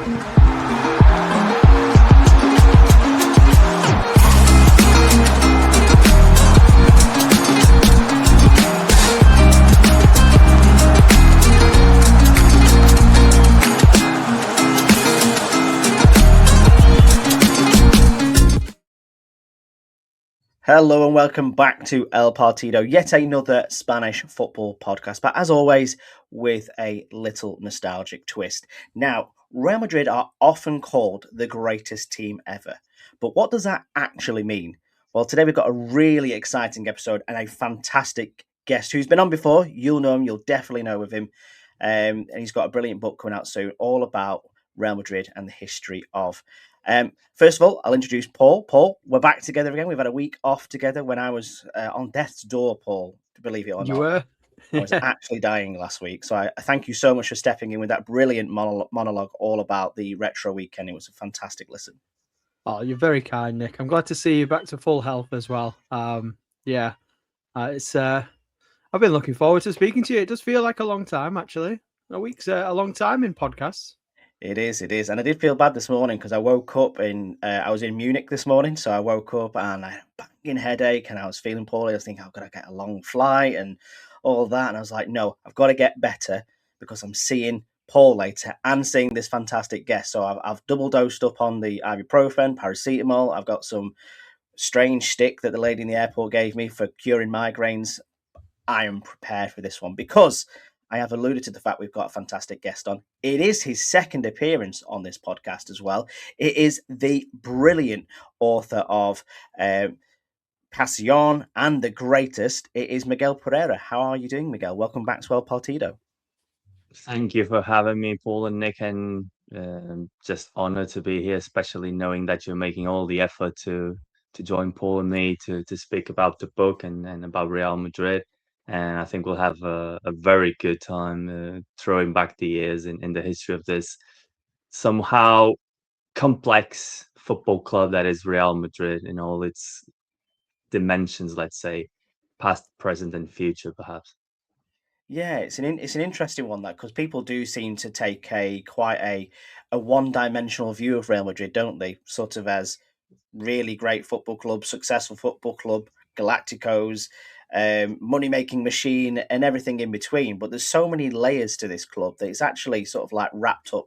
Hello and welcome back to El Partido, yet another Spanish football podcast, but as always, with a little nostalgic twist. Now, Real Madrid are often called the greatest team ever, but what does that actually mean? Well, today we've got a really exciting episode and a fantastic guest who's been on before. You'll know him, you'll definitely know of him, and he's got a brilliant book coming out soon, all about Real Madrid and the history of. First of all, I'll introduce Paul. Paul, we're back together again. We've had a week off together when I was on death's door, Paul, believe it or not. You were? I was actually dying last week. So I thank you so much for stepping in with that brilliant monologue all about the retro weekend. It was a fantastic listen. Oh, you're very kind, Nick. I'm glad to see you back to full health as well. It's I've been looking forward to speaking to you. It does feel like a long time, actually. A week's a long time in podcasts. It is. And I did feel bad this morning because I woke up I was in Munich this morning. So I woke up and I had a banging headache and I was feeling poorly. I was thinking, I've got to get a long flight and all that. And I was like, no, I've got to get better because I'm seeing Paul later and seeing this fantastic guest. So I've double dosed up on the ibuprofen, paracetamol. I've got some strange stick that the lady in the airport gave me for curing migraines. I am prepared for this one because I have alluded to the fact we've got a fantastic guest on. It is his second appearance on this podcast as well. It is the brilliant author of Pasión and The Greatest. It is Miguel Pereira. How are you doing, Miguel? Welcome back to El Partido. Thank you for having me, Paul and Nick, and just honored to be here, especially knowing that you're making all the effort to join Paul and me to speak about the book and about Real Madrid. And I think we'll have a very good time throwing back the years in the history of this somehow complex football club that is Real Madrid in all its dimensions, let's say, past, present, and future, perhaps. Yeah, it's an interesting one, that, because people do seem to take quite a one-dimensional view of Real Madrid, don't they? Sort of as really great football club, successful football club, Galacticos, money-making machine, and everything in between. But there's so many layers to this club that it's actually sort of like wrapped up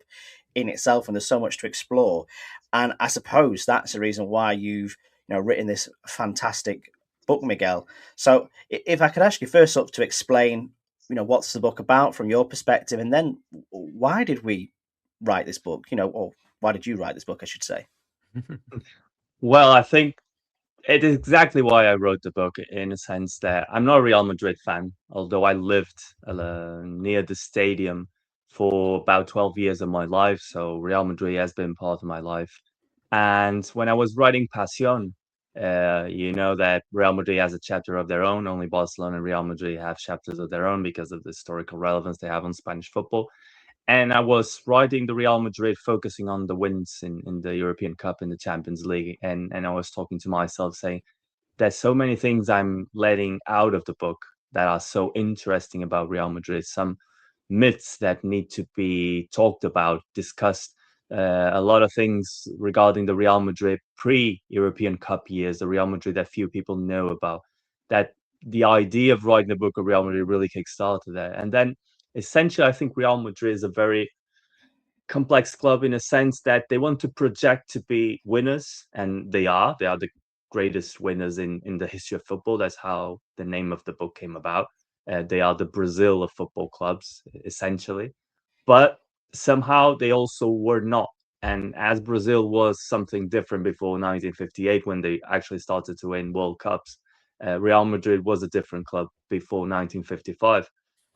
in itself, and there's so much to explore. And I suppose that's the reason why you've written this fantastic book, Miguel. So if I could ask you first up to explain, what's the book about from your perspective, and then why did we write this book? Or why did you write this book, I should say? Well, I think it is exactly why I wrote the book, in a sense that I'm not a Real Madrid fan, although I lived near the stadium for about 12 years of my life. So Real Madrid has been part of my life. And when I was writing Pasión, you know that Real Madrid has a chapter of their own. Only Barcelona and Real Madrid have chapters of their own because of the historical relevance they have on Spanish football. And I was writing the Real Madrid, focusing on the wins in the European Cup and the Champions League. And I was talking to myself saying, there's so many things I'm letting out of the book that are so interesting about Real Madrid. Some myths that need to be talked about, discussed. A lot of things regarding the Real Madrid pre-European Cup years, the Real Madrid that few people know about. That the idea of writing the book of Real Madrid really kickstarted that. And then essentially, I think Real Madrid is a very complex club in a sense that they want to project to be winners, and they are. They are the greatest winners in the history of football. That's how the name of the book came about. They are the Brazil of football clubs, essentially. But somehow they also were not. And as Brazil was something different before 1958, when they actually started to win World Cups, Real Madrid was a different club before 1955.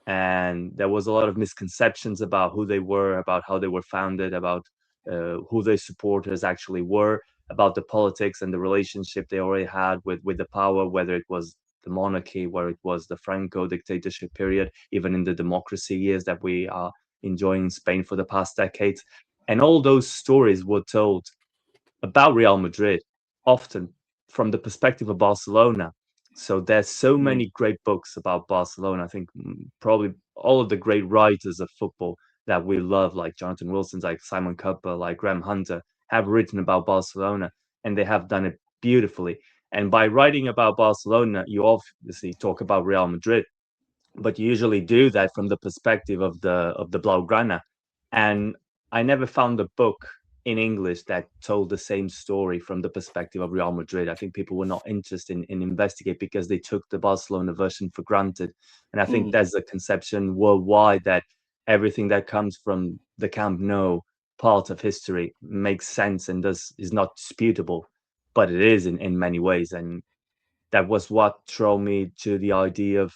And there was a lot of misconceptions about who they were, about how they were founded, about who their supporters actually were, about the politics and the relationship they already had with the power, whether it was the monarchy, whether it was the Franco dictatorship period, even in the democracy years that we are enjoying in Spain for the past decades. And all those stories were told about Real Madrid, often from the perspective of Barcelona. So there's so many great books about Barcelona. I think probably all of the great writers of football that we love, like Jonathan Wilson's, like Simon Cooper, like Graham Hunter, have written about Barcelona, and they have done it beautifully. And by writing about Barcelona, you obviously talk about Real Madrid, but you usually do that from the perspective of the Blaugrana. And I never found a book in English that told the same story from the perspective of Real Madrid. I think people were not interested in investigate because they took the Barcelona version for granted. And I think there's a conception worldwide that everything that comes from the Camp Nou part of history makes sense and is not disputable, but it is in many ways. And that was what drew me to the idea of,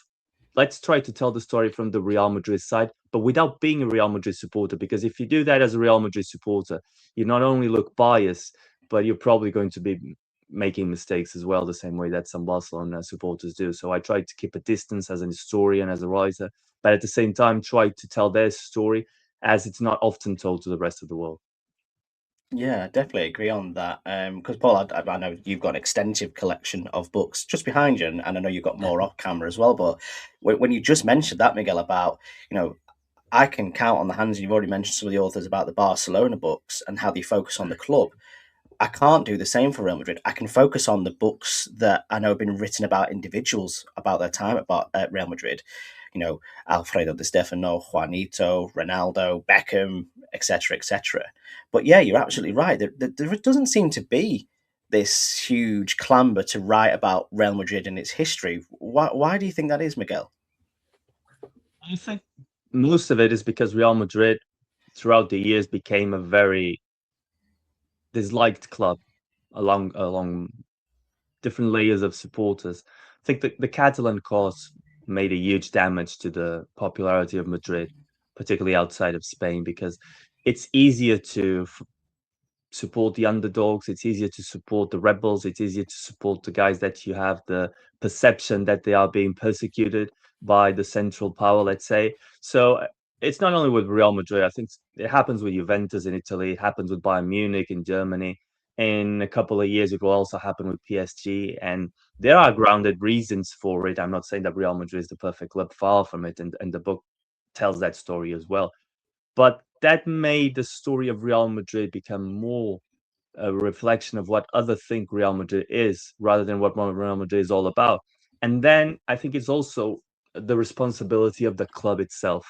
let's try to tell the story from the Real Madrid side, but without being a Real Madrid supporter. Because if you do that as a Real Madrid supporter, you not only look biased, but you're probably going to be making mistakes as well, the same way that some Barcelona supporters do. So I tried to keep a distance as an historian, as a writer, but at the same time try to tell their story as it's not often told to the rest of the world. Yeah, I definitely agree on that. Because Paul, I know you've got an extensive collection of books just behind you, and I know you've got more off camera as well. But when you just mentioned that, Miguel, about I can count on the hands. You've already mentioned some of the authors about the Barcelona books and how they focus on the club. I can't do the same for Real Madrid. I can focus on the books that I know have been written about individuals about their time at Real Madrid. Alfredo Di Stefano, Juanito, Ronaldo, Beckham, etc., etc. But yeah, you're absolutely right. There doesn't seem to be this huge clamber to write about Real Madrid and its history. Why do you think that is, Miguel? I think most of it is because Real Madrid, throughout the years, became a very disliked club along different layers of supporters. I think the Catalan cause made a huge damage to the popularity of Madrid, particularly outside of Spain, because it's easier to support the underdogs. It's easier to support the rebels. It's easier to support the guys that you have the perception that they are being persecuted by the central power, let's say. So it's not only with Real Madrid. I think it happens with Juventus in Italy. It happens with Bayern Munich in Germany. In a couple of years, it will also happen with PSG. And there are grounded reasons for it. I'm not saying that Real Madrid is the perfect club, far from it. And the book tells that story as well. But that made the story of Real Madrid become more a reflection of what others think Real Madrid is, rather than what Real Madrid is all about. And then I think it's also the responsibility of the club itself.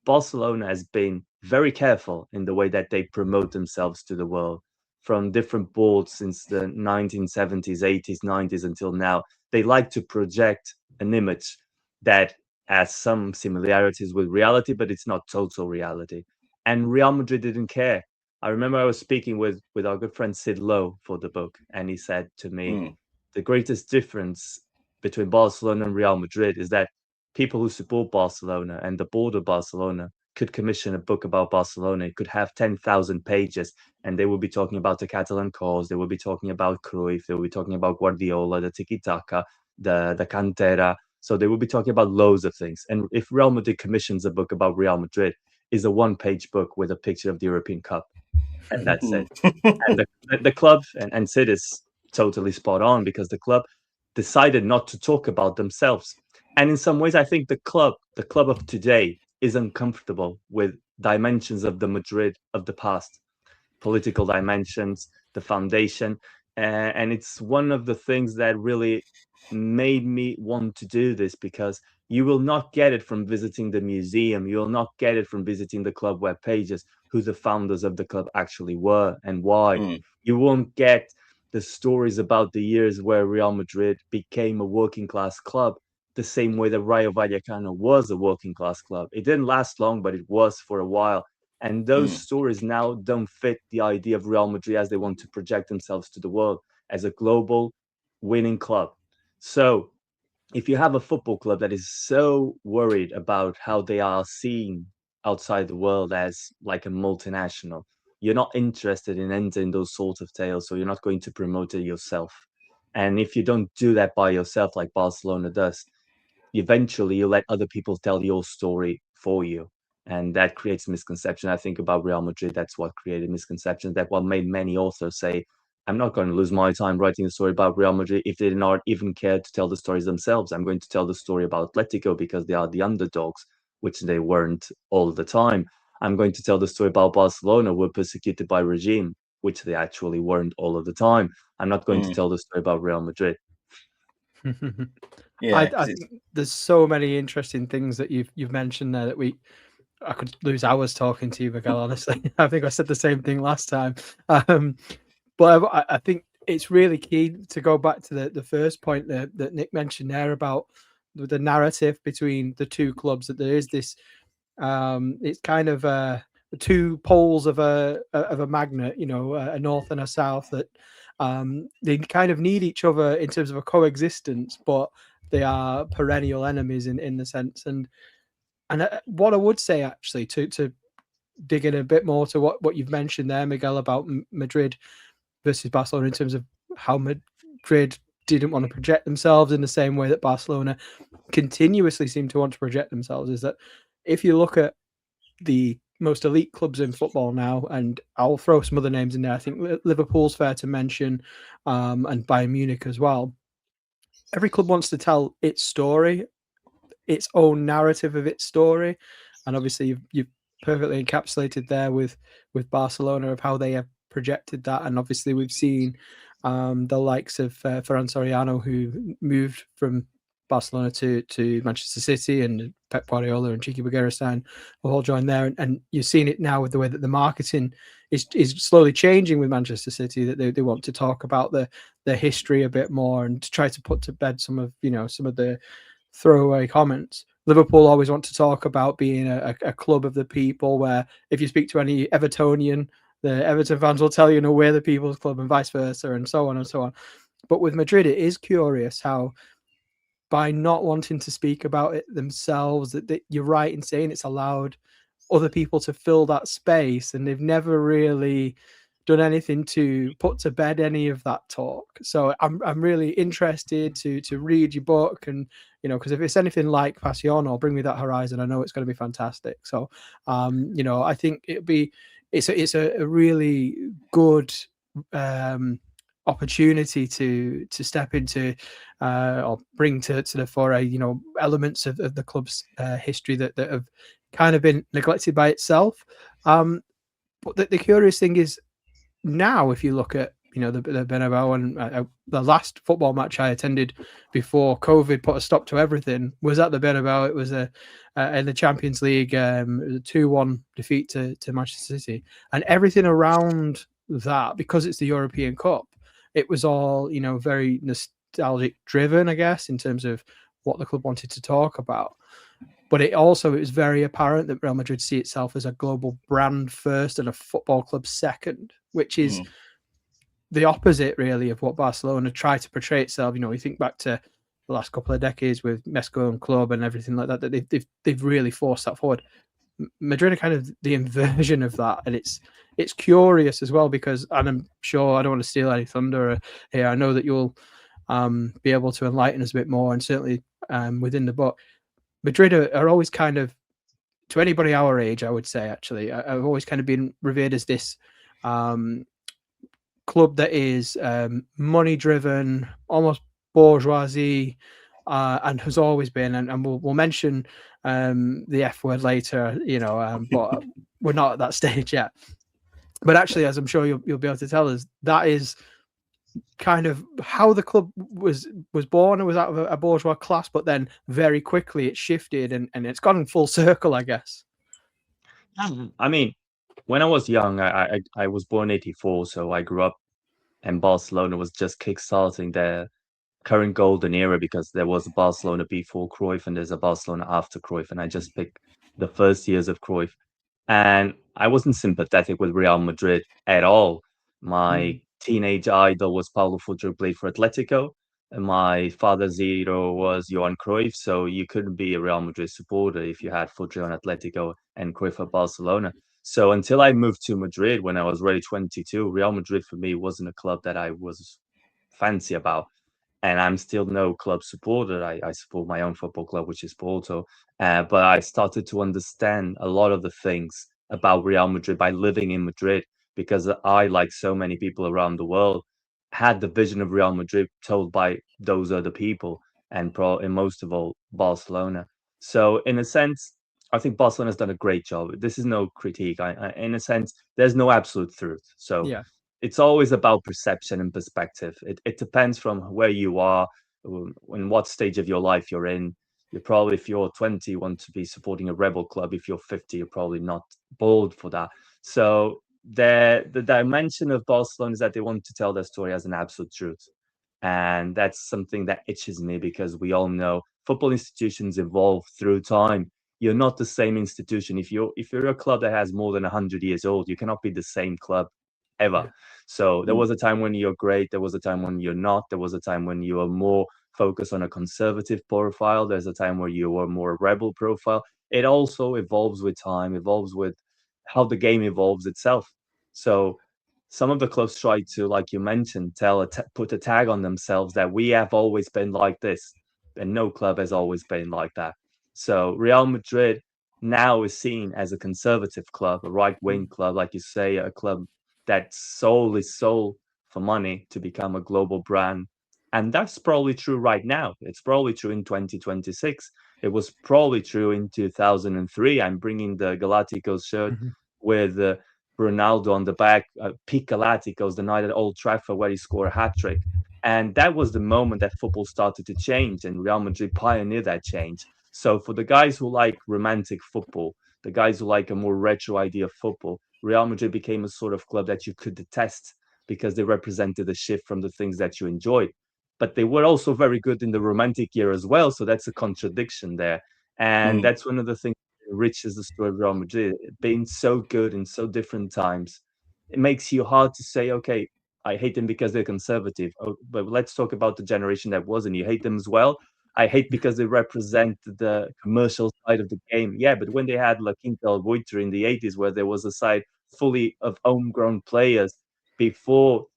Barcelona has been very careful in the way that they promote themselves to the world. From different boards since the 1970s, 80s, 90s until now, they like to project an image that has some similarities with reality, but it's not total reality. And Real Madrid didn't care. I remember I was speaking with our good friend Sid Lowe for the book, and he said to me, the greatest difference between Barcelona and Real Madrid is that people who support Barcelona and the board of Barcelona could commission a book about Barcelona. It could have 10,000 pages, and they would be talking about the Catalan cause. They would be talking about Cruyff. They would be talking about Guardiola, the tiki-taka, the cantera. So they would be talking about loads of things. And if Real Madrid commissions a book about Real Madrid, is a one-page book with a picture of the European Cup, and that's it. And the club and Sid is totally spot on, because the club decided not to talk about themselves. And in some ways, I think the club of today is uncomfortable with dimensions of the Madrid of the past, political dimensions, the foundation. And it's one of the things that really made me want to do this, because you will not get it from visiting the museum. You will not get it from visiting the club web pages, who the founders of the club actually were and why. You won't get the stories about the years where Real Madrid became a working class club, the same way that Rayo Vallecano was a working class club. It didn't last long, but it was for a while. And those stories now don't fit the idea of Real Madrid as they want to project themselves to the world as a global winning club. So if you have a football club that is so worried about how they are seen outside the world as like a multinational, you're not interested in entering those sorts of tales, so you're not going to promote it yourself. And if you don't do that by yourself, like Barcelona does, eventually you let other people tell your story for you, and that creates misconception. I think about Real Madrid, that's what created misconceptions, that what made many authors say, I'm not going to lose my time writing a story about Real Madrid if they did not even care to tell the stories themselves. I'm going to tell the story about Atletico because they are the underdogs, which they weren't all the time. I'm going to tell the story about Barcelona were persecuted by regime, which they actually weren't all of the time. I'm not going to tell the story about Real Madrid. Yeah, I think there's so many interesting things that you've mentioned there that I could lose hours talking to you, Miguel. Honestly, I think I said the same thing last time. But I think it's really key to go back to the first point that Nick mentioned there about the narrative between the two clubs. That there is this, it's kind of the two poles of a magnet, a north and a south, that they kind of need each other in terms of a coexistence, but they are perennial enemies in the sense. And what I would say, actually, to dig in a bit more to what you've mentioned there, Miguel, about Madrid versus Barcelona, in terms of how Madrid didn't want to project themselves in the same way that Barcelona continuously seem to want to project themselves, is that if you look at the most elite clubs in football now, and I'll throw some other names in there, I think Liverpool's fair to mention, and Bayern Munich as well. Every club wants to tell its story, its own narrative of its story, and obviously you've perfectly encapsulated there with Barcelona of how they have projected that. And obviously we've seen the likes of Ferran Soriano, who moved from Barcelona to Manchester City, and Pep Guardiola and Chiqui Begiristain have all joined there, and you've seen it now with the way that the marketing is slowly changing with Manchester City, that they want to talk about the history a bit more and to try to put to bed some of the throwaway comments. Liverpool always want to talk about being a club of the people, where if you speak to any Evertonian, the Everton fans will tell you, we're the people's club, and vice versa, and so on and so on. But with Madrid, it is curious how, by not wanting to speak about it themselves, that you're right in saying it's allowed other people to fill that space, and they've never really done anything to put to bed any of that talk. So I'm really interested to read your book, and because if it's anything like Passion or Bring Me That Horizon, I know it's going to be fantastic. So I think it's a really good opportunity to step into or bring to the fore elements of the club's history that have kind of been neglected by itself. But the curious thing is, now if you look at the Bernabeu, and the last football match I attended before COVID put a stop to everything was at the Bernabeu. It was in the Champions League, it was a 2-1 defeat to Manchester City, and everything around that, because it's the European Cup, it was all very nostalgic driven, I guess, in terms of what the club wanted to talk about. But it was very apparent that Real Madrid see itself as a global brand first and a football club second, which is the opposite, really, of what Barcelona tried to portray itself. You think back to the last couple of decades with Mesco and Club and everything like that, that they've really forced that forward. Madrid are kind of the inversion of that, and it's curious as well, because, and I'm sure I don't want to steal any thunder here, I know that you'll be able to enlighten us a bit more, and certainly within the book, Madrid are always kind of, to anybody our age, I would say, actually, I've always kind of been revered as this club that is money driven, almost bourgeoisie, and has always been, and we'll mention the F word later, but we're not at that stage yet. But actually, as I'm sure you'll be able to tell us, that is kind of how the club was born. It was out of a bourgeois class, but then very quickly it shifted, and it's gone full circle, I guess. I mean, when I was young, I was born 84, so I grew up, and Barcelona was just kickstarting their current golden era, because there was a Barcelona before Cruyff and there's a Barcelona after Cruyff, and I just picked the first years of Cruyff. And I wasn't sympathetic with Real Madrid at all. My teenage idol was Paulo Futre, who played for Atletico, and my father's hero was Johan Cruyff. So you couldn't be a Real Madrid supporter if you had Futre on Atletico and Cruyff at Barcelona. So until I moved to Madrid when I was already 22, Real Madrid for me wasn't a club that I was fancy about. And I'm still no club supporter. I support my own football club, which is Porto. But I started to understand a lot of the things about Real Madrid by living in Madrid, because I, like so many people around the world, had the vision of Real Madrid told by those other people, and most of all, Barcelona. So in a sense, I think Barcelona has done a great job. This is no critique. In a sense, there's no absolute truth. So Yeah. it's always about perception and perspective. It depends from where you are, in what stage of your life you're in. You're probably, if you're 20, you want to be supporting a rebel club. If you're 50, you're probably not bold for that. So the dimension of Barcelona is that they want to tell their story as an absolute truth. And that's something that itches me, because we all know football institutions evolve through time. You're not the same institution. If you're a club that has more than 100 years old, you cannot be the same club ever. Yeah. So there was a time when you're great, there was a time when you're not, there was a time when you were more focused on a conservative profile, there's a time where you were more rebel profile. It also evolves with time, evolves with how the game evolves itself. So some of the clubs try to, like you mentioned, put a tag on themselves that we have always been like this, and no club has always been like that. So Real Madrid now is seen as a conservative club, a right-wing club, like you say, a club that solely sold for money to become a global brand. And that's probably true right now. It's probably true in 2026. It was probably true in 2003. I'm bringing the Galacticos shirt Mhm. with Ronaldo on the back, peak Galacticos, the night at Old Trafford where he scored a hat-trick. And that was the moment that football started to change, and Real Madrid pioneered that change. So for the guys who like romantic football, the guys who like a more retro idea of football, Real Madrid became a sort of club that you could detest because they represented a shift from the things that you enjoyed. But they were also very good in the romantic year as well. So that's a contradiction there. And Mm. that's one of the things that enriches the story of Real Madrid, being so good in so different times. It makes you hard to say, okay, I hate them because they're conservative. Oh, but let's talk about the generation that wasn't. You hate them as well. I hate because they represent the commercial side of the game. Yeah, but when they had La Quinta El Buitre in the 80s, where there was a side fully of homegrown players before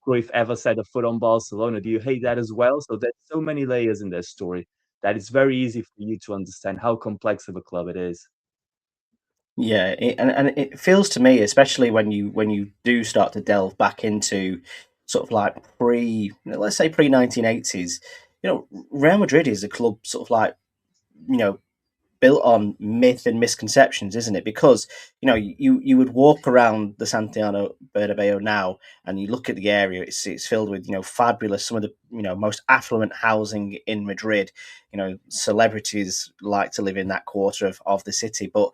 Cruyff ever set a foot on Barcelona, do you hate that as well? So there's so many layers in their story that it's very easy for you to understand how complex of a club it is. Yeah, and it feels to me, especially when you do start to delve back into sort of like let's say pre 1980s, Real Madrid is a club sort of like you know built on myth and misconceptions, isn't it? Because you would walk around the Santiago Bernabeu now, and you look at the area; it's filled with fabulous, some of the most affluent housing in Madrid. Celebrities like to live in that quarter of the city. But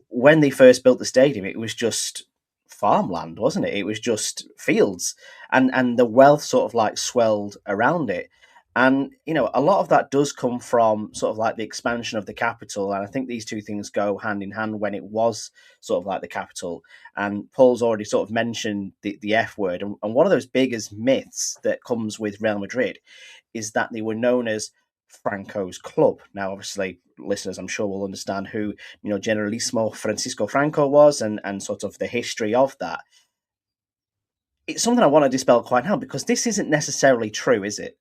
when they first built the stadium, it was just farmland, wasn't it? It was just fields, and the wealth sort of like swelled around it. And a lot of that does come from sort of like the expansion of the capital, and I think these two things go hand in hand when it was sort of like the capital. And Paul's already sort of mentioned the F word, and one of those biggest myths that comes with Real Madrid is that they were known as Franco's club. Now, obviously, listeners, I'm sure will understand who Generalissimo Francisco Franco was, and sort of the history of that. It's something I want to dispel quite now because this isn't necessarily true, is it?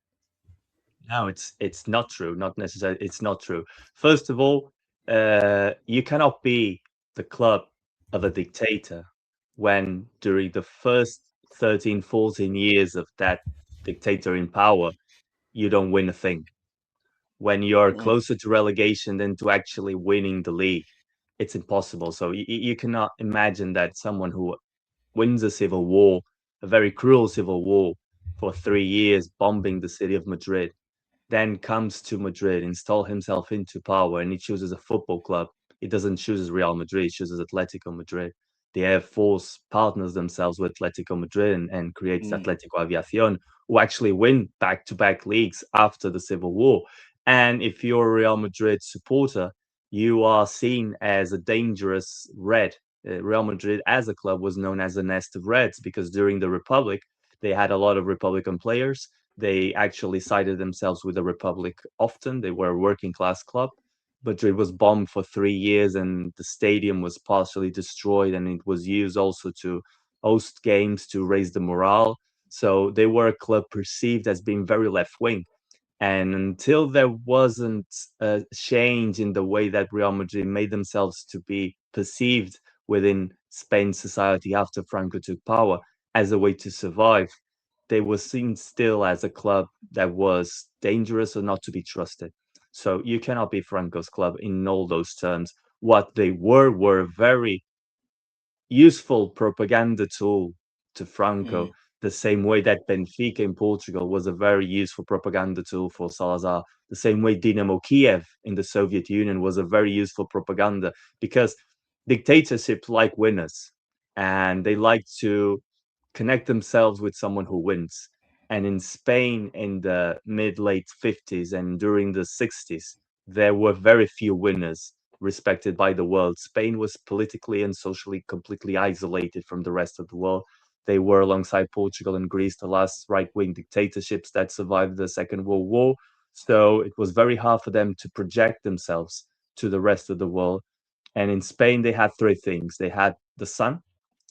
No, it's not true. Not necessarily. It's not true. First of all, you cannot be the club of a dictator when during the first 13, 14 years of that dictator in power, you don't win a thing. When you're Mm, closer to relegation than to actually winning the league, it's impossible. So you cannot imagine that someone who wins a civil war, a very cruel civil war, for 3 years, bombing the city of Madrid, then comes to Madrid, install himself into power, and he chooses a football club. He doesn't choose Real Madrid, he chooses Atletico Madrid. The Air Force partners themselves with Atletico Madrid and creates mm, Atletico Aviación, who actually win back-to-back leagues after the Civil War. And if you're a Real Madrid supporter, you are seen as a dangerous red. Real Madrid as a club was known as a nest of reds because during the Republic, they had a lot of Republican players. They actually sided themselves with the Republic often. They were a working class club. Madrid was bombed for 3 years and the stadium was partially destroyed, and it was used also to host games to raise the morale. So they were a club perceived as being very left wing. And until there wasn't a change in the way that Real Madrid made themselves to be perceived within Spain's society after Franco took power as a way to survive, they were seen still as a club that was dangerous or not to be trusted. So you cannot be Franco's club in all those terms. what they were a very useful propaganda tool to Franco, the same way that Benfica in Portugal was a very useful propaganda tool for Salazar, the same way Dynamo Kiev in the Soviet Union was a very useful propaganda, because dictatorships like winners, and they like to connect themselves with someone who wins. And in Spain in the mid late 50s and during the 60s, there were very few winners respected by the world. Spain was politically and socially completely isolated from the rest of the world. They were, alongside Portugal and Greece, the last right wing dictatorships that survived the Second World War. So it was very hard for them to project themselves to the rest of the world. And in Spain, they had three things: they had the sun,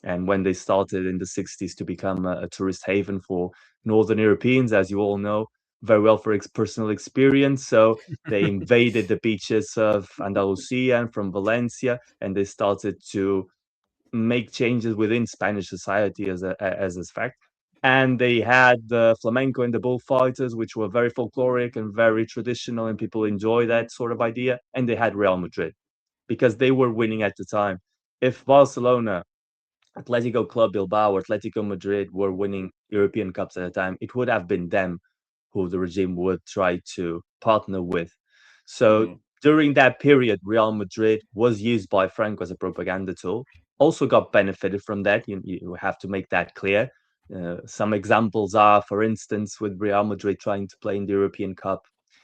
and when they started in the 60s to become a tourist haven for Northern Europeans, as you all know very well for personal experience. So they invaded the beaches of Andalusia and from Valencia, and they started to make changes within Spanish society as a fact. And they had the flamenco and the bullfighters, which were very folkloric and very traditional, and people enjoy that sort of idea. And they had Real Madrid because they were winning at the time. If Barcelona, Atletico Club Bilbao, or Atletico Madrid were winning European Cups at the time, it would have been them who the regime would try to partner with. So during that period, Real Madrid was used by Franco as a propaganda tool, also got benefited from that. You have to make that clear. Some examples are, for instance, with Real Madrid trying to play in the European Cup,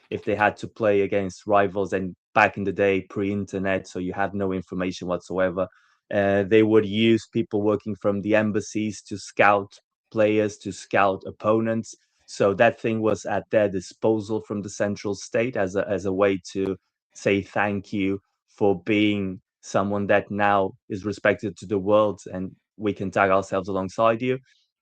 if they had to play against rivals, and back in the day, pre-internet, so you have no information whatsoever, they would use people working from the embassies to scout players, to scout opponents. So that thing was at their disposal from the central state as a way to say thank you for being someone that now is respected to the world, and we can tag ourselves alongside you.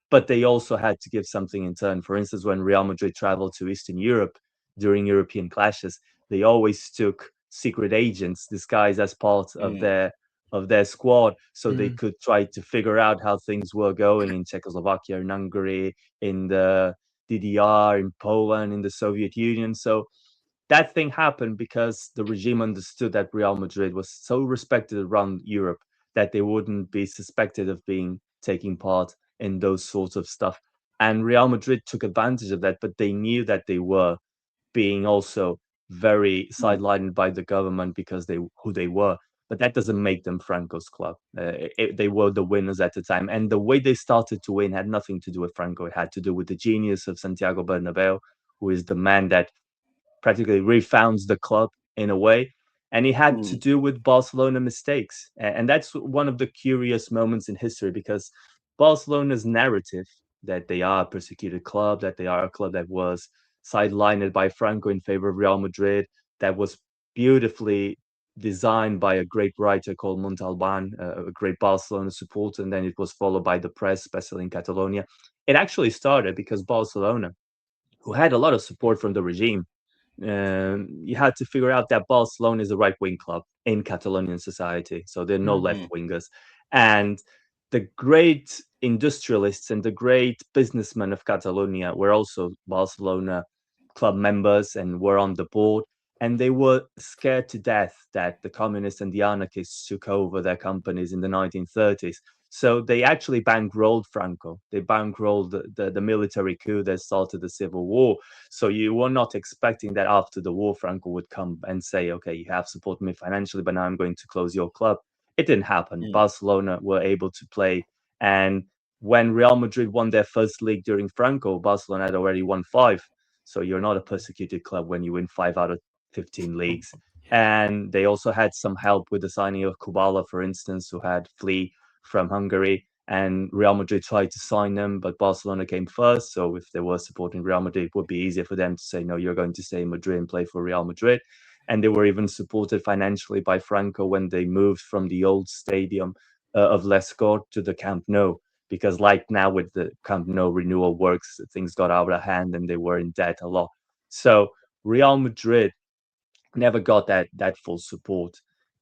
But they also had to give something in turn. For instance, when Real Madrid traveled to Eastern Europe during European clashes, they always took secret agents disguised as part of their squad, so they could try to figure out how things were going in Czechoslovakia, in Hungary, in the DDR, in Poland, in the Soviet Union. So that thing happened because the regime understood that Real Madrid was so respected around Europe that they wouldn't be suspected of being taking part in those sorts of stuff. And Real Madrid took advantage of that, but they knew that they were being also very sidelined by the government because who they were. But that doesn't make them Franco's club. They were the winners at the time, and the way they started to win had nothing to do with Franco. It had to do with the genius of Santiago Bernabeu, who is the man that practically refounds the club in a way. And it had to do with Barcelona mistakes. And that's one of the curious moments in history, because Barcelona's narrative that they are a persecuted club, that they are a club that was sidelined by Franco in favor of Real Madrid, that was beautifully designed by a great writer called Montalban, a great Barcelona supporter, and then it was followed by the press, especially in Catalonia. It actually started because Barcelona, who had a lot of support from the regime, you had to figure out that Barcelona is a right-wing club in Catalonian society, so there are no left-wingers. And the great industrialists and the great businessmen of Catalonia were also Barcelona club members and were on the board. And they were scared to death that the communists and the anarchists took over their companies in the 1930s. So they actually bankrolled Franco. They bankrolled the military coup that started the civil war. So you were not expecting that after the war, Franco would come and say, okay, you have supported me financially, but now I'm going to close your club. It didn't happen. Barcelona were able to play. And when Real Madrid won their first league during Franco, Barcelona had already won 5. So you're not a persecuted club when you win 5 out of 15 leagues. And they also had some help with the signing of Kubala, for instance, who had flee from Hungary. And Real Madrid tried to sign them, but Barcelona came first. So if they were supporting Real Madrid, it would be easier for them to say, no, you're going to stay in Madrid and play for Real Madrid. And they were even supported financially by Franco when they moved from the old stadium of Les Corts to the Camp Nou, because like now with the Camp Nou renewal works, things got out of hand and they were in debt a lot. So Real Madrid never got that full support.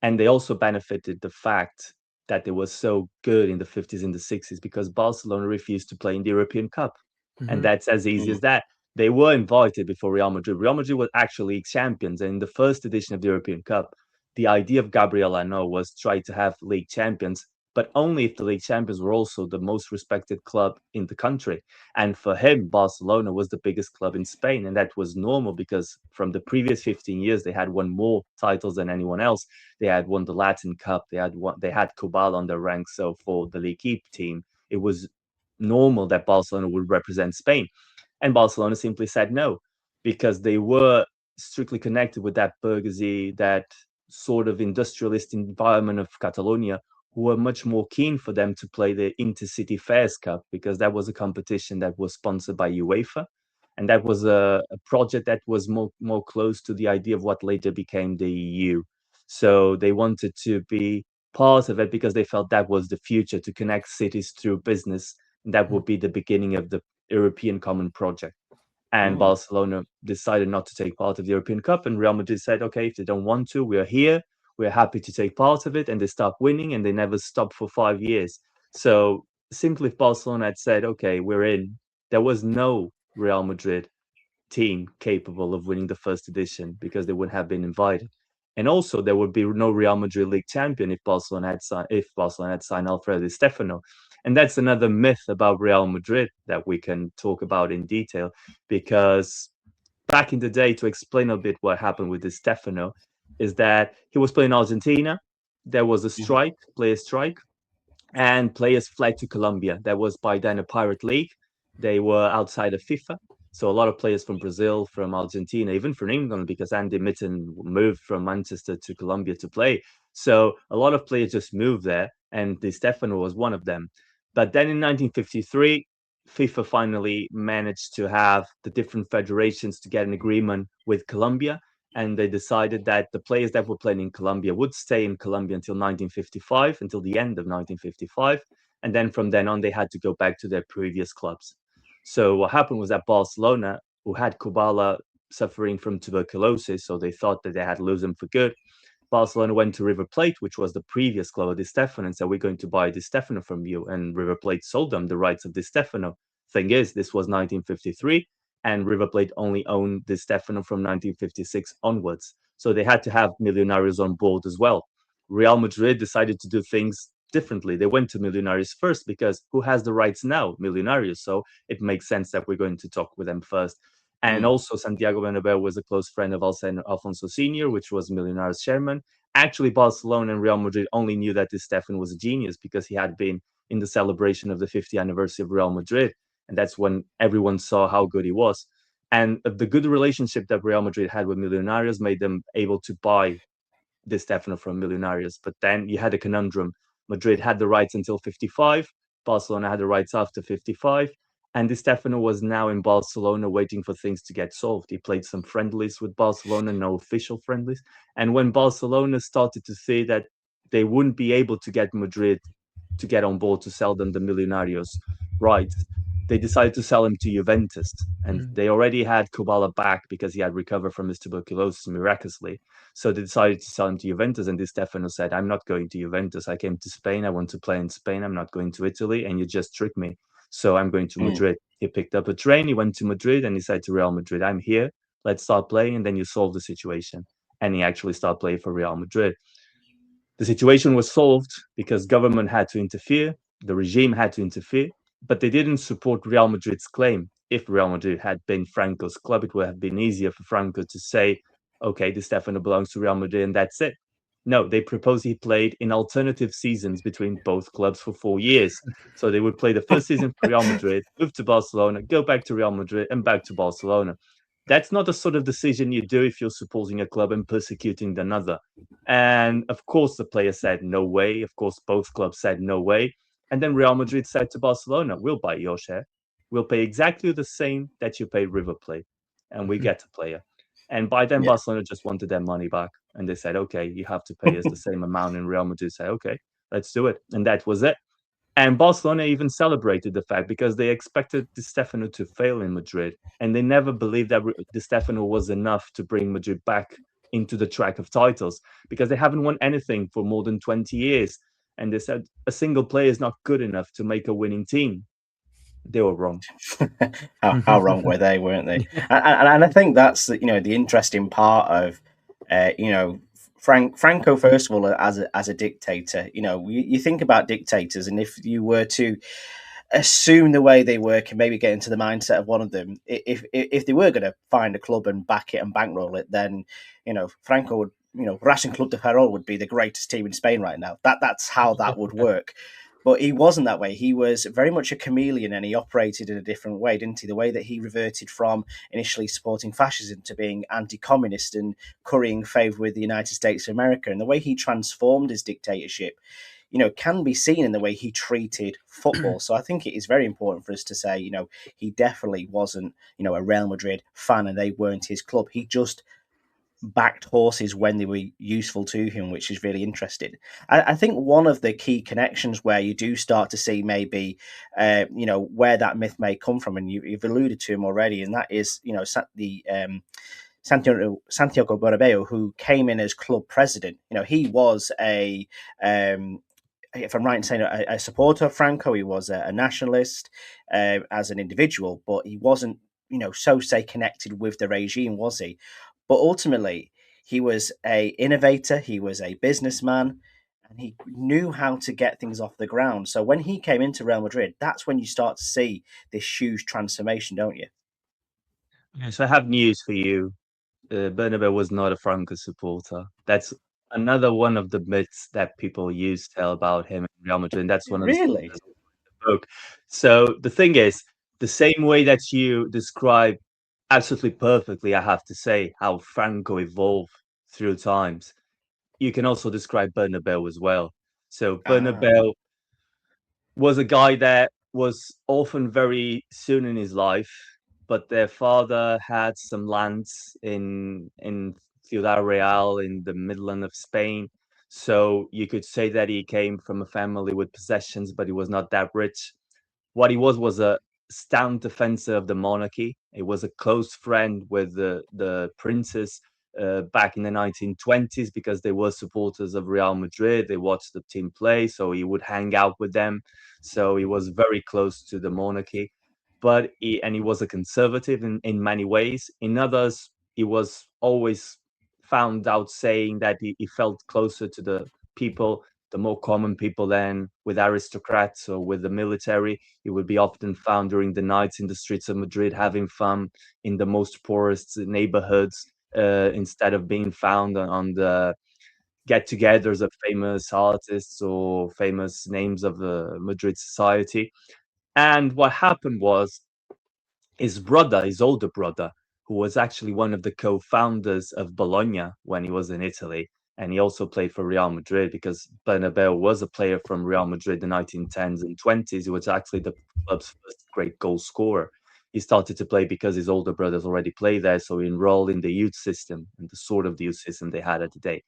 And they also benefited the fact that they were so good in the 50s and the 60s because Barcelona refused to play in the European Cup. And that's as easy as that. They were invited before Real Madrid. Real Madrid was actually champions. And in the first edition of the European Cup, the idea of Gabriel Ano was try to have league champions, but only if the league champions were also the most respected club in the country. And for him, Barcelona was the biggest club in Spain, and that was normal because from the previous 15 years, they had won more titles than anyone else. They had won the Latin Cup, they had Cobal on their ranks. So for the League team, it was normal that Barcelona would represent Spain. And Barcelona simply said no, because they were strictly connected with that bourgeoisie, that sort of industrialist environment of Catalonia, who were much more keen for them to play the Intercity Fairs Cup, because that was a competition that was sponsored by UEFA. And that was a project that was more close to the idea of what later became the EU. So they wanted to be part of it because they felt that was the future, to connect cities through business. And that would be the beginning of the European Common Project. And Barcelona decided not to take part of the European Cup, and Real Madrid said, okay, if they don't want to, we're here, we're happy to take part of it. And they stopped winning, and they never stopped for 5 years. So simply if Barcelona had said, okay, we're in, there was no Real Madrid team capable of winning the first edition, because they wouldn't have been invited. And also, there would be no Real Madrid league champion if Barcelona had signed Alfredo Di Stefano. And that's another myth about Real Madrid that we can talk about in detail, because back in the day, to explain a bit what happened with Di Stefano, is that he was playing Argentina. There was a strike, player strike, and players fled to Colombia. That was by then a pirate league. They were outside of FIFA. So a lot of players from Brazil, from Argentina, even from England, because Andy Mitten moved from Manchester to Colombia to play. So a lot of players just moved there, and Di Stefano was one of them. But then in 1953, FIFA finally managed to have the different federations to get an agreement with Colombia, and they decided that the players that were playing in Colombia would stay in Colombia until 1955, until the end of 1955. And then from then on, they had to go back to their previous clubs. So what happened was that Barcelona, who had Kubala suffering from tuberculosis, so they thought that they had lose him for good. Barcelona went to River Plate, which was the previous club of Di Stefano, and said, we're going to buy Di Stefano from you. And River Plate sold them the rights of Di Stefano. Thing is, this was 1953, and River Plate only owned Di Stefano from 1956 onwards. So they had to have Millonarios on board as well. Real Madrid decided to do things differently. They went to Millonarios first, because who has the rights now? Millonarios. So it makes sense that we're going to talk with them first. And also, Santiago Bernabeu was a close friend of Alfonso Sr., which was Millonarios chairman. Actually, Barcelona and Real Madrid only knew that Di Stefano was a genius because he had been in the celebration of the 50th anniversary of Real Madrid. And that's when everyone saw how good he was. And the good relationship that Real Madrid had with Millonarios made them able to buy Di Stefano from Millonarios. But then you had a conundrum. Madrid had the rights until 55. Barcelona had the rights after 55. And Di Stefano was now in Barcelona waiting for things to get solved. He played some friendlies with Barcelona, no official friendlies. And when Barcelona started to see that they wouldn't be able to get Madrid to get on board to sell them the Millonarios rights, they decided to sell him to Juventus. And they already had Kubala back because he had recovered from his tuberculosis miraculously. So they decided to sell him to Juventus. And Di Stefano said, I'm not going to Juventus. I came to Spain. I want to play in Spain. I'm not going to Italy. And you just tricked me. So I'm going to Madrid. He picked up a train. He went to Madrid and he said to Real Madrid, I'm here. Let's start playing. And then you solve the situation. And he actually started playing for Real Madrid. The situation was solved because government had to interfere. The regime had to interfere. But they didn't support Real Madrid's claim. If Real Madrid had been Franco's club, it would have been easier for Franco to say, okay, Di Stefano belongs to Real Madrid and that's it. No, they proposed he played in alternative seasons between both clubs for 4 years. So they would play the first season for Real Madrid, move to Barcelona, go back to Real Madrid, and back to Barcelona. That's not the sort of decision you do if you're supporting a club and persecuting another. And of course, the player said no way. Of course, both clubs said no way. And then Real Madrid said to Barcelona, we'll buy your share. We'll pay exactly the same that you paid River Plate. And we get a player. And by then, Barcelona just wanted their money back. And they said, okay, you have to pay us the same amount. And Real Madrid said, okay, let's do it. And that was it. And Barcelona even celebrated the fact because they expected Di Stefano to fail in Madrid. And they never believed that Di Stefano was enough to bring Madrid back into the track of titles because they haven't won anything for more than 20 years. And they said a single player is not good enough to make a winning team. They were wrong. how wrong were they, weren't they? And I think that's the interesting part of Franco, first of all, as a dictator, you think about dictators, and if you were to assume the way they work and maybe get into the mindset of one of them, if they were going to find a club and back it and bankroll it, then Franco would, Racing Club de Ferrol would be the greatest team in Spain right now. That's how that would work. But he wasn't that way. He was very much a chameleon, and he operated in a different way, didn't he? The way that he reverted from initially supporting fascism to being anti-communist and currying favour with the United States of America, and the way he transformed his dictatorship, can be seen in the way he treated football. So I think it is very important for us to say, he definitely wasn't, a Real Madrid fan and they weren't his club. He just backed horses when they were useful to him, which is really interesting. I think one of the key connections where you do start to see maybe, where that myth may come from, and you've alluded to him already, and that is, the Santiago Bernabeu, who came in as club president. He was if I'm right in saying a supporter of Franco. He was a nationalist as an individual, but he wasn't, so say connected with the regime, was he? But ultimately, he was a innovator. He was a businessman, and he knew how to get things off the ground. So when he came into Real Madrid, that's when you start to see this huge transformation, don't you? Okay, so I have news for you. Bernabeu was not a Franco supporter. That's another one of the myths that people use to tell about him in Real Madrid. And that's one of the Really? book. So the thing is, the same way that you describe absolutely perfectly, I have to say, how Franco evolved through times, you can also describe Bernabeu as well. So Ah, Bernabeu was a guy that was often very soon in his life, but their father had some lands in Ciudad Real in the Midland of Spain. So you could say that he came from a family with possessions, but he was not that rich. What he was a stout defender of the monarchy. He was a close friend with the princes back in the 1920s because they were supporters of Real Madrid. They watched the team play, so he would hang out with them. So he was very close to the monarchy. But he was a conservative in many ways. In others, he was always found out saying that he felt closer to the people, the more common people than with aristocrats or with the military. He would be often found during the nights in the streets of Madrid having fun in the most poorest neighborhoods instead of being found on the get-togethers of famous artists or famous names of the Madrid society. And what happened was his brother, his older brother, who was actually one of the co-founders of Bologna when he was in Italy, and he also played for Real Madrid because Bernabeu was a player from Real Madrid in the 1910s and 20s. He was actually the club's first great goal scorer. He started to play because his older brothers already played there, so he enrolled in the youth system and the sort of youth system they had at the day.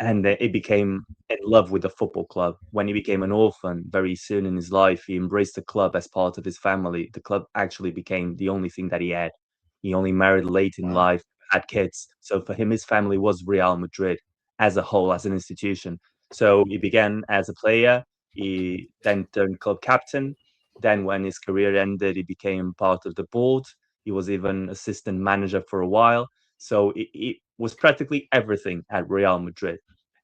And he became in love with the football club. When he became an orphan very soon in his life, he embraced the club as part of his family. The club actually became the only thing that he had. He only married late in wow. life, had kids. So for him, his family was Real Madrid as a whole, as an institution. So he began as a player. He then turned club captain. Then, when his career ended, he became part of the board. He was even assistant manager for a while. So he was practically everything at Real Madrid.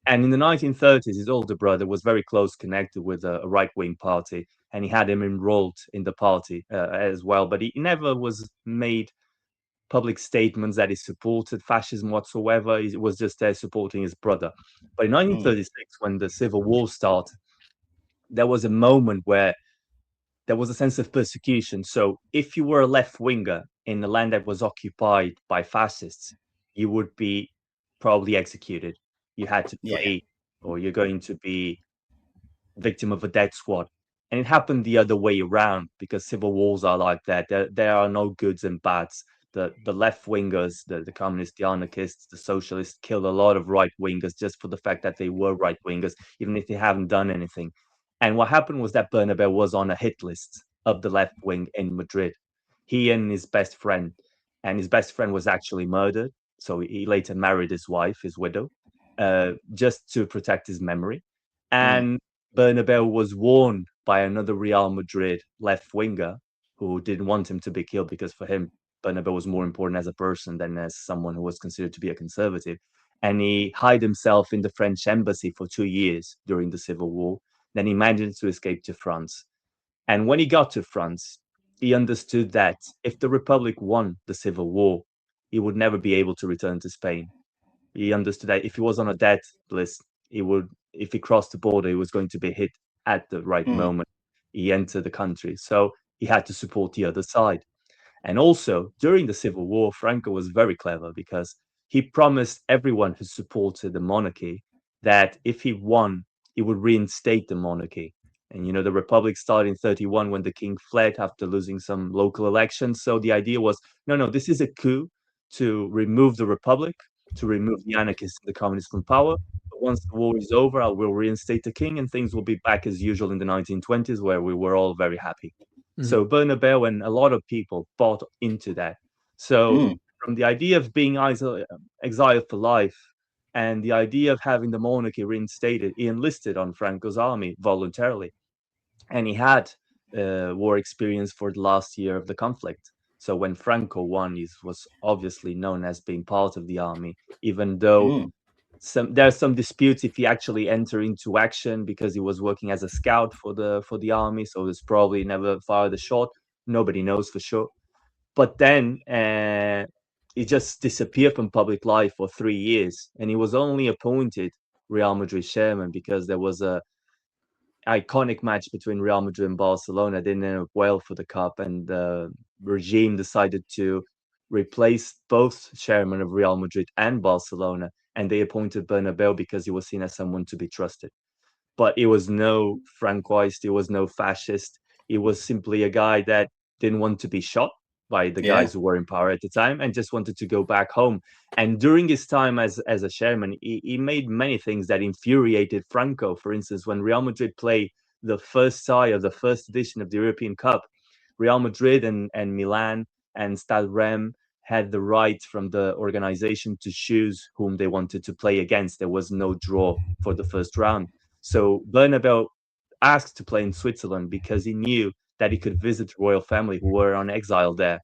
And in the 1930s, his older brother was very close connected with a right-wing party, and he had him enrolled in the party as well. But he never was made public statements that he supported fascism whatsoever. He was just there supporting his brother. But in Mm, 1936, when the Civil War started, there was a moment where there was a sense of persecution. So if you were a left winger in a land that was occupied by fascists, you would be probably executed. You had to yeah, yeah. flee, or you're going to be victim of a death squad. And it happened the other way around because civil wars are like that. There are no goods and bads. The left wingers, the communists, the anarchists, the socialists killed a lot of right wingers just for the fact that they were right wingers, even if they haven't done anything. And what happened was that Bernabeu was on a hit list of the left wing in Madrid. He and his best friend, and his best friend was actually murdered. So he later married his wife, his widow, just to protect his memory. Mm, And Bernabeu was warned by another Real Madrid left winger who didn't want him to be killed because for him, Bernabeu was more important as a person than as someone who was considered to be a conservative. and he hid himself in the French embassy for 2 years during the Civil War. Then he managed to escape to France. And when he got to France, he understood that if the Republic won the Civil War, he would never be able to return to Spain. He understood that if he was on a death list, if he crossed the border, he was going to be hit at the right Mm. moment he entered the country. So he had to support the other side. And also, during the Civil War, Franco was very clever because he promised everyone who supported the monarchy that if he won, he would reinstate the monarchy. And the Republic started in 31 when the king fled after losing some local elections. So the idea was, no, this is a coup to remove the Republic, to remove the anarchists and the communists from power. But once the war is over, I will reinstate the king and things will be back as usual in the 1920s, where we were all very happy. So Bernabeu and a lot of people bought into that. So Mm. from the idea of being exiled for life and the idea of having the monarchy reinstated, he enlisted on Franco's army voluntarily. And he had war experience for the last year of the conflict. So when Franco won, he was obviously known as being part of the army, even though Mm. there's some disputes if he actually entered into action because he was working as a scout for the army, so it's probably never fired a shot. Nobody knows for sure. But then he just disappeared from public life for 3 years, and he was only appointed Real Madrid chairman because there was a iconic match between Real Madrid and Barcelona. Didn't end up well for the cup, and the regime decided to replace both chairman of Real Madrid and Barcelona, and they appointed Bernabeu because he was seen as someone to be trusted. But he was no Francoist, he was no fascist. He was simply a guy that didn't want to be shot by the Yeah. guys who were in power at the time and just wanted to go back home. And during his time as a chairman, he made many things that infuriated Franco. For instance, when Real Madrid played the first tie of the first edition of the European Cup, Real Madrid and Milan and Stade Rem had the right from the organization to choose whom they wanted to play against. There was no draw for the first round. So Bernabeu asked to play in Switzerland because he knew that he could visit the royal family who were on exile there.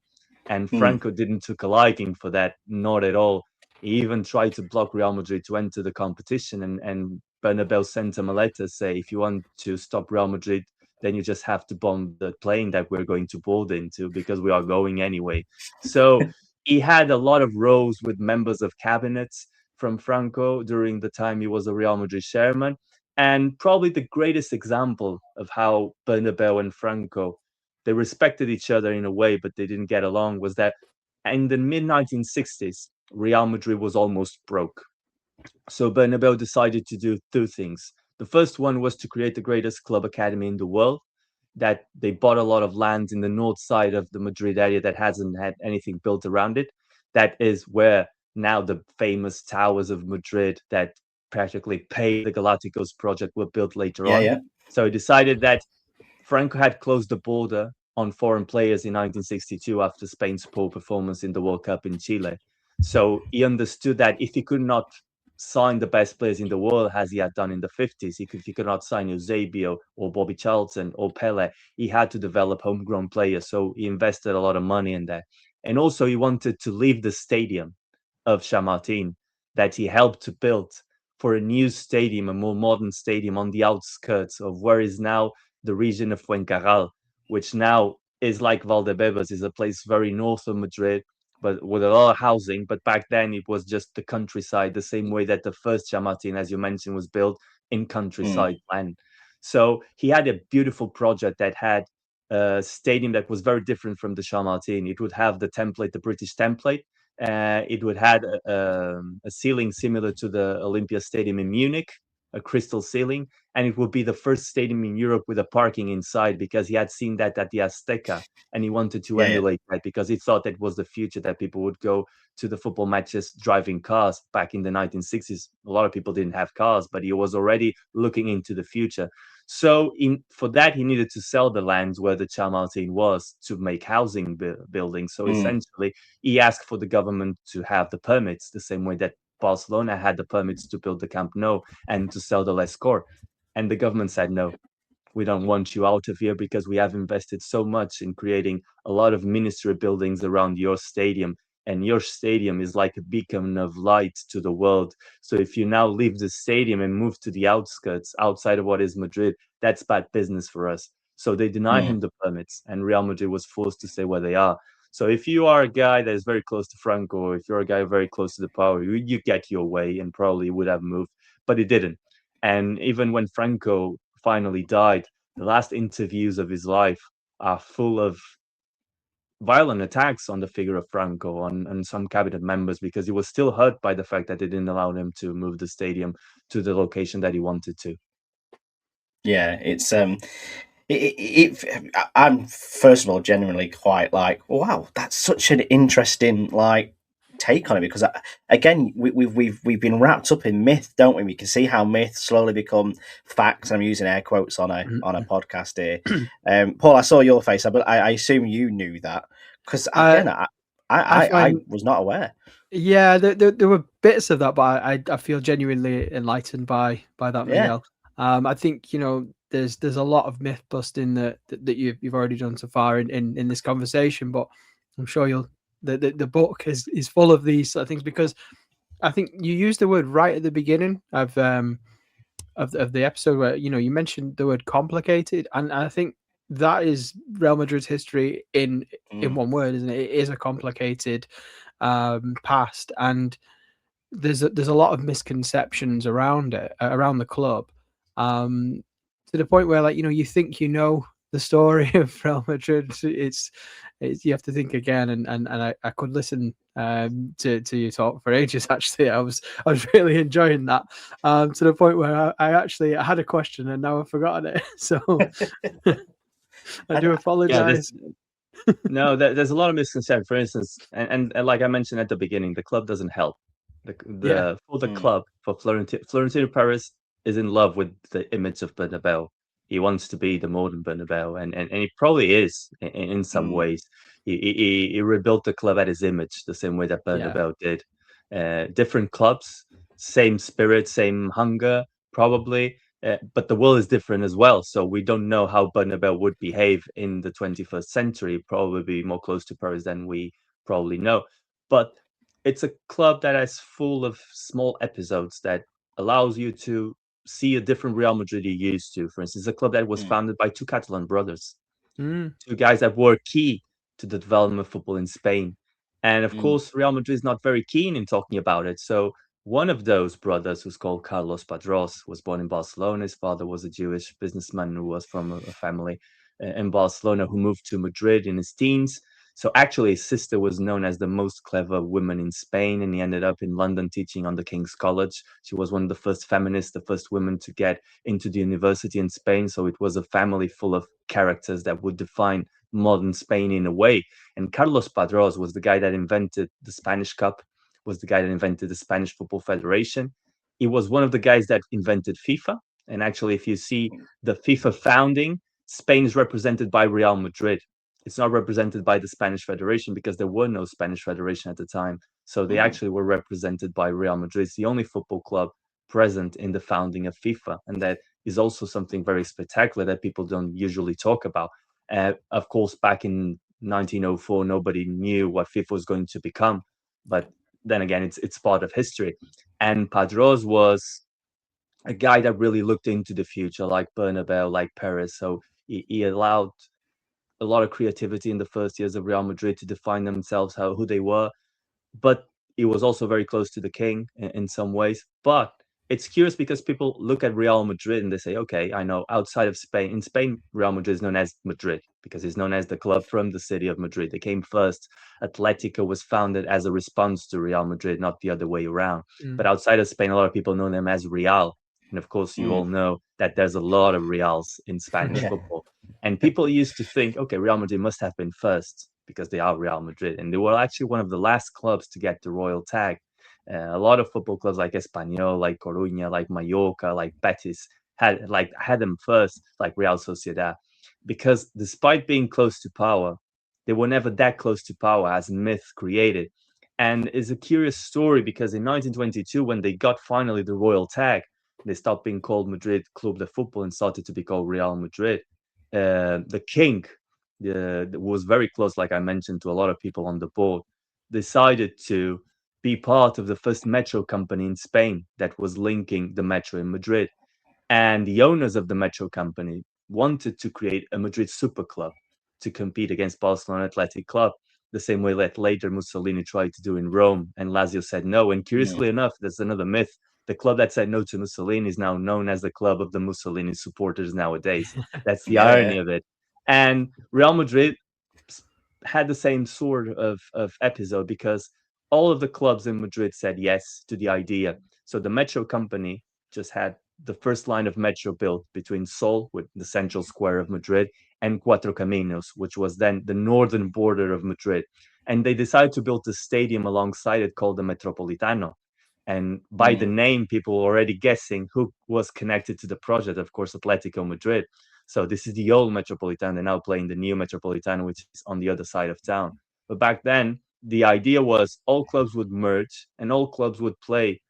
And Mm. Franco didn't took a liking for that, not at all. He even tried to block Real Madrid to enter the competition, and Bernabeu sent him a letter say, if you want to stop Real Madrid, then you just have to bomb the plane that we're going to board into because we are going anyway. So he had a lot of rows with members of cabinets from Franco during the time he was a Real Madrid chairman. And probably the greatest example of how Bernabeu and Franco, they respected each other in a way, but they didn't get along, was that in the mid 1960s, Real Madrid was almost broke. So Bernabeu decided to do two things. The first one was to create the greatest club academy in the world, that they bought a lot of land in the north side of the Madrid area that hasn't had anything built around it. That is where now the famous towers of Madrid that practically paid the Galacticos project were built later Yeah. on. Yeah. So he decided that Franco had closed the border on foreign players in 1962 after Spain's poor performance in the World Cup in Chile. So he understood that if he could not sign the best players in the world as he had done in the 50s, if he could not sign Eusebio or Bobby Charlton or Pele, he had to develop homegrown players. So he invested a lot of money in that. And also he wanted to leave the stadium of Chamartin that he helped to build for a new stadium, a more modern stadium on the outskirts of where is now the region of Fuencarral, which now is like Valdebebas, is a place very north of Madrid, but with a lot of housing. But back then it was just the countryside, the same way that the first Chamartin, as you mentioned, was built in countryside land. So he had a beautiful project that had a stadium that was very different from the Chamartin. It would have the template, the British template. It would have a ceiling similar to the Olympia Stadium in Munich, a crystal ceiling, and it would be the first stadium in Europe with a parking inside because he had seen that at the Azteca and he wanted to Yeah. Yeah. emulate that because he thought that was the future, that people would go to the football matches driving cars back in the 1960s. A lot of people didn't have cars, but he was already looking into the future. So for that, he needed to sell the lands where the Chamartin was to make housing buildings. So essentially, he asked for the government to have the permits the same way that Barcelona had the permits to build the Camp Nou and to sell the Les Corts. And the government said, no, we don't want you out of here because we have invested so much in creating a lot of ministry buildings around your stadium. and your stadium is like a beacon of light to the world. So if you now leave the stadium and move to the outskirts, outside of what is Madrid, that's bad business for us. So they deny him the permits, and Real Madrid was forced to stay where they are. So if you are a guy that is very close to Franco, or if you're a guy very close to the power, you get your way and probably would have moved, but he didn't. And even when Franco finally died, the last interviews of his life are full of violent attacks on the figure of Franco, on some cabinet members, because he was still hurt by the fact that they didn't allow him to move the stadium to the location that he wanted to. Yeah, it's I'm first of all genuinely quite like, wow, that's such an interesting like take on it, because again we've been wrapped up in myth, don't we? We can see how myths slowly become facts. I'm using air quotes on a podcast here. Paul, I saw your face. I assume you knew that, because again, I was not aware. Yeah, there were bits of that, but I feel genuinely enlightened by that, Miguel. I think there's a lot of myth busting that you've already done so far in this conversation, but I'm sure the book is full of these sort of things, because I think you used the word right at the beginning of the episode where you mentioned the word complicated, and I think that is Real Madrid's history in one word, isn't it? It is a complicated past, and there's a lot of misconceptions around it, around the club, to the point where you think the story of Real Madrid. It's you have to think again, and I could listen to you talk for ages. Actually, I was really enjoying that, to the point where I had a question and now I've forgotten it. So I do apologize. No, there's a lot of misconceptions. For instance, and like I mentioned at the beginning, the club doesn't help. For the club, for Florentino Perez is in love with the image of Bernabeu. He wants to be the modern Bernabeu, and he probably is in some ways. He rebuilt the club at his image, the same way that Bernabeu did. Different clubs, same spirit, same hunger, probably. But the world is different as well, so we don't know how Bernabeu would behave in the 21st century. Probably be more close to Paris than we probably know. But it's a club that is full of small episodes that allows you to see a different Real Madrid you used to. For instance, a club that was founded by two Catalan brothers, two guys that were key to the development of football in Spain. And of course, Real Madrid is not very keen in talking about it. So one of those brothers, who's called Carlos Padros, was born in Barcelona. His father was a Jewish businessman who was from a family in Barcelona who moved to Madrid in his teens. So actually, his sister was known as the most clever woman in Spain, and he ended up in London teaching on the King's College. She was one of the first feminists, the first women to get into the university in Spain. So it was a family full of characters that would define modern Spain in a way. And Carlos Padros was the guy that invented the Spanish Cup, was the guy that invented the Spanish Football Federation. He was one of the guys that invented FIFA. And actually, if you see the FIFA founding, Spain is represented by Real Madrid. It's not represented by the Spanish Federation because there were no Spanish Federation at the time. So they actually were represented by Real Madrid. It's the only football club present in the founding of FIFA. And that is also something very spectacular that people don't usually talk about. Of course, back in 1904, nobody knew what FIFA was going to become. But then again, it's part of history. And Padros was a guy that really looked into the future, like Bernabeu, like Perez. So he allowed a lot of creativity in the first years of Real Madrid to define themselves, who they were. But he was also very close to the king in some ways. But it's curious because people look at Real Madrid and they say, okay, I know outside of Spain, in Spain, Real Madrid is known as Madrid because it's known as the club from the city of Madrid. They came first. Atletico was founded as a response to Real Madrid, not the other way around. But outside of Spain, a lot of people know them as Real. And of course, you all know that there's a lot of Reals in Spanish football. And people used to think, okay, Real Madrid must have been first because they are Real Madrid. And they were actually one of the last clubs to get the royal tag. A lot of football clubs like Espanyol, like Coruña, like Mallorca, like Betis had them first, like Real Sociedad, because despite being close to power, they were never that close to power as myth created. And it's a curious story because in 1922, when they got finally the royal tag, they stopped being called Madrid Club de Football and started to be called Real Madrid. The king was very close, like I mentioned, to a lot of people on the board. decided to be part of the first metro company in Spain that was linking the metro in Madrid. And the owners of the metro company wanted to create a Madrid super club to compete against Barcelona Athletic Club, the same way that later Mussolini tried to do in Rome, and Lazio said no. And curiously enough, there's another myth. The club that said no to Mussolini is now known as the club of the Mussolini supporters nowadays. That's the irony of it. And Real Madrid had the same sort of episode because all of the clubs in Madrid said yes to the idea. So the metro company just had the first line of metro built between Sol, with the central square of Madrid, and Cuatro Caminos, which was then the northern border of Madrid. And they decided to build a stadium alongside it called the Metropolitano. And by the name, people were already guessing who was connected to the project. Of course, Atletico Madrid. So this is the old Metropolitano. They're now playing the new Metropolitano, which is on the other side of town. But back then, the idea was all clubs would merge and all clubs would play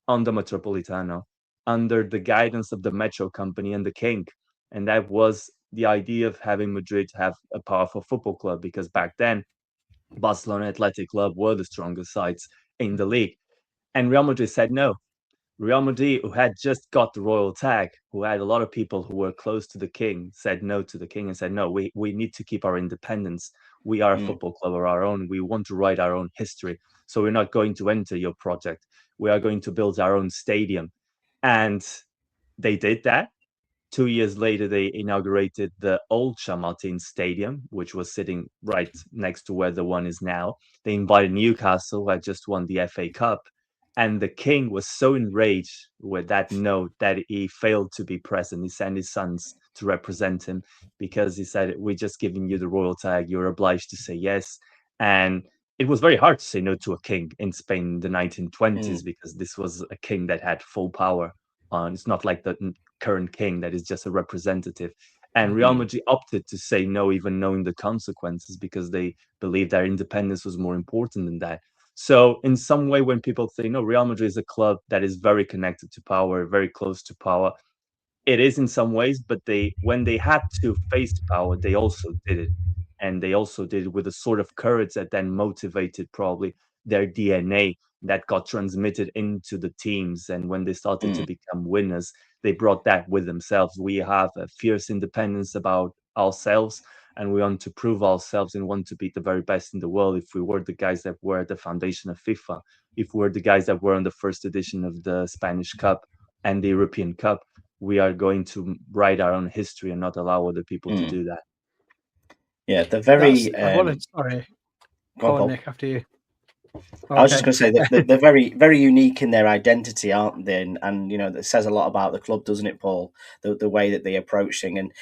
on the Metropolitano under the guidance of the Metro Company and the King. And that was the idea of having Madrid have a powerful football club, because back then, Barcelona Athletic Club were the strongest sides in the league. And Real Madrid said no. Real Madrid, who had just got the royal tag, who had a lot of people who were close to the king, said no to the king and said, no, we need to keep our independence. We are a football club of our own. We want to write our own history. So we're not going to enter your project. We are going to build our own stadium. And they did that. 2 years later, they inaugurated the old Chamartin Stadium, which was sitting right next to where the one is now. They invited Newcastle, who had just won the FA Cup. And the king was so enraged with that note that he failed to be present. He sent his sons to represent him because he said, we're just giving you the royal tag. You're obliged to say yes. And it was very hard to say no to a king in Spain in the 1920s because this was a king that had full power. It's not like the current king that is just a representative. And Real Madrid opted to say no, even knowing the consequences, because they believed their independence was more important than that. So in some way, when people say, no, Real Madrid is a club that is very connected to power, very close to power, it is in some ways, but when they had to face power, they also did it. And they also did it with a sort of courage that then motivated probably their DNA that got transmitted into the teams. And when they started to become winners, they brought that with themselves. We have a fierce independence about ourselves, and we want to prove ourselves and want to be the very best in the world. If we were the guys that were at the foundation of FIFA, if we're the guys that were on the first edition of the Spanish Cup and the European Cup, we are going to write our own history and not allow other people to do that. Yeah, the very. Sorry. Go on, Nick, after you. I was just going to say that they're very, very unique in their identity, aren't they? And you know, that says a lot about the club, doesn't it, Paul? The way that they approach things, and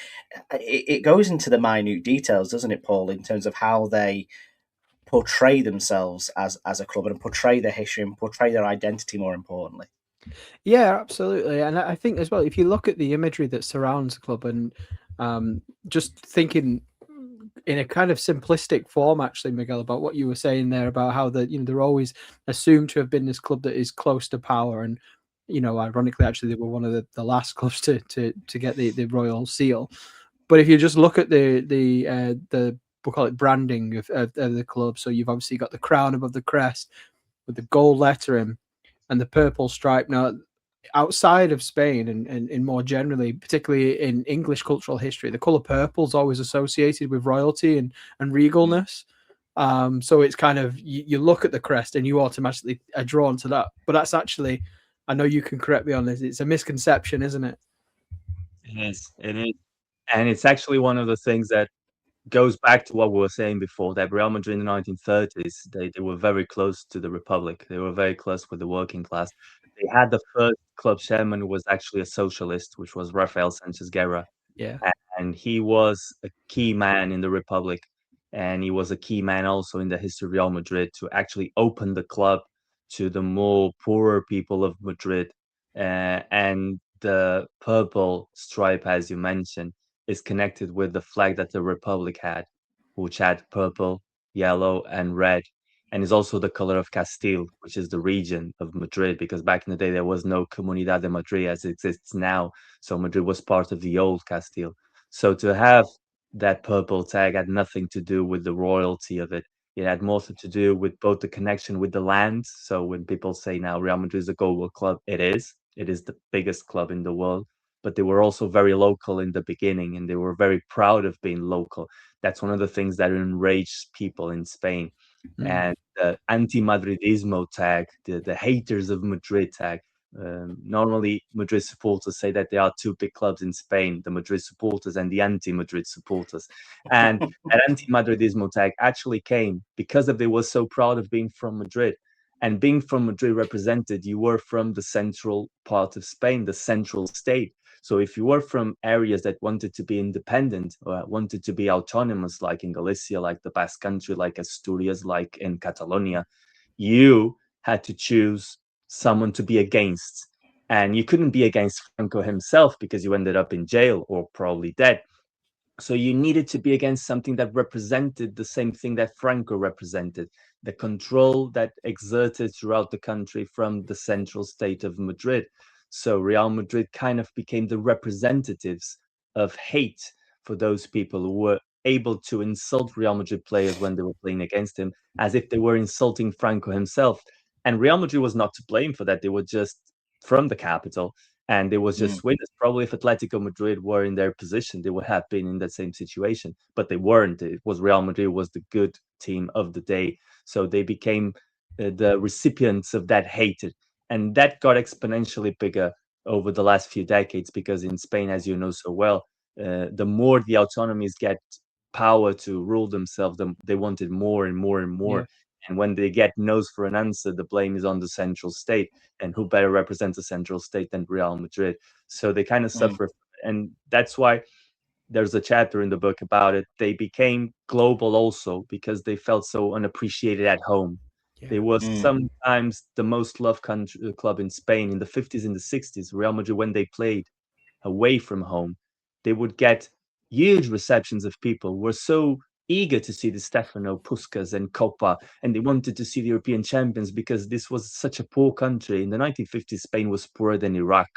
it goes into the minute details, doesn't it, Paul, in terms of how they portray themselves as a club and portray their history and portray their identity, more importantly. Yeah, absolutely. And I think as well, if you look at the imagery that surrounds the club and just thinking in a kind of simplistic form, actually, Miguel, about what you were saying there about how they're always assumed to have been this club that is close to power. And, ironically, actually, they were one of the last clubs to get the royal seal. But if you just look at the we'll call it branding of the club, so you've obviously got the crown above the crest with the gold lettering and the purple stripe. Now, outside of Spain and more generally, particularly in English cultural history, the color purple is always associated with royalty and regalness. So it's kind of, you look at the crest and you automatically are drawn to that. But that's actually, I know you can correct me on this, it's a misconception, isn't it? It is. And it's actually one of the things that goes back to what we were saying before, that Real Madrid in the 1930s, they were very close to the Republic. They were very close with the working class. They had the first club chairman who was actually a socialist, which was Rafael Sanchez Guerra. Yeah. And he was a key man in the Republic. And he was a key man also in the history of Real Madrid to actually open the club to the more poorer people of Madrid. And the purple stripe, as you mentioned, is connected with the flag that the Republic had, which had purple, yellow, and red, and is also the color of Castile, which is the region of Madrid, because back in the day there was no Comunidad de Madrid as it exists now, so Madrid was part of the old Castile. So to have that purple tag had nothing to do with the royalty of it. It had more to do with both the connection with the land. So when people say now Real Madrid is a global club, it is. It is the biggest club in the world. But they were also very local in the beginning, and they were very proud of being local. That's one of the things that enraged people in Spain. And the anti-Madridismo tag, the haters of Madrid tag. Normally, Madrid supporters say that there are two big clubs in Spain: the Madrid supporters and the anti-Madrid supporters. And that anti-Madridismo tag actually came because of they were so proud of being from Madrid. And being from Madrid represented you were from the central part of Spain, the central state. So if you were from areas that wanted to be independent or wanted to be autonomous, like in Galicia, like the Basque Country, like Asturias, like in Catalonia, you had to choose someone to be against. And you couldn't be against Franco himself because you ended up in jail or probably dead. So you needed to be against something that represented the same thing that Franco represented, the control that exerted throughout the country from the central state of Madrid. So Real Madrid kind of became the representatives of hate for those people who were able to insult Real Madrid players when they were playing against him, as if they were insulting Franco himself. And Real Madrid was not to blame for that. They were just from the capital, and they was just winners. Probably if Atletico Madrid were in their position, they would have been in that same situation, but they weren't. It was Real Madrid was the good team of the day, so they became the recipients of that hatred, and that got exponentially bigger over the last few decades because in Spain, as you know so well, the more the autonomies get power to rule themselves, they wanted more and more and more. Yeah. And when they get no's for an answer, the blame is on the central state. And who better represents a central state than Real Madrid? So they kind of suffer. And that's why there's a chapter in the book about it. They became global also because they felt so unappreciated at home. Yeah. They were sometimes the most loved club in Spain in the 50s and the 60s. Real Madrid, when they played away from home, they would get huge receptions of people who were so eager to see the Stefano, Puskas, and Copa, and they wanted to see the European champions because this was such a poor country. In the 1950s, Spain was poorer than Iraq.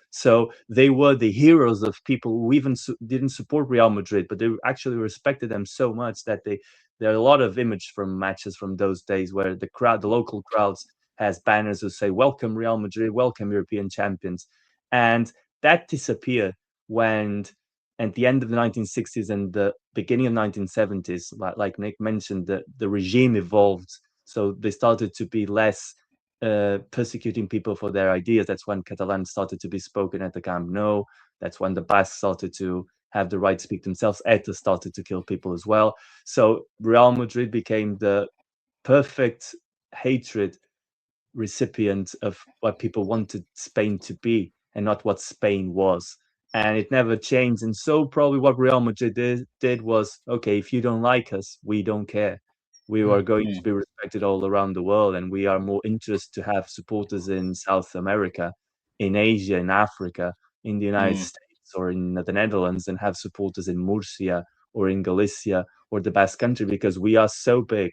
So they were the heroes of people who even didn't support Real Madrid, but they actually respected them so much that there are a lot of image from matches from those days where the local crowds has banners who say "Welcome Real Madrid, welcome European champions," and that disappeared when at the end of the 1960s and the beginning of 1970s, like Nick mentioned, the regime evolved. So they started to be less persecuting people for their ideas. That's when Catalan started to be spoken at the Camp Nou. That's when the Basques started to have the right to speak themselves. ETA started to kill people as well. So Real Madrid became the perfect hatred recipient of what people wanted Spain to be and not what Spain was. And it never changed. And so probably what Real Madrid did was, okay, if you don't like us, we don't care. We are going to be respected all around the world, and we are more interested to have supporters in South America, in Asia, in Africa, in the United States, or in the Netherlands, and have supporters in Murcia or in Galicia or the Basque Country because we are so big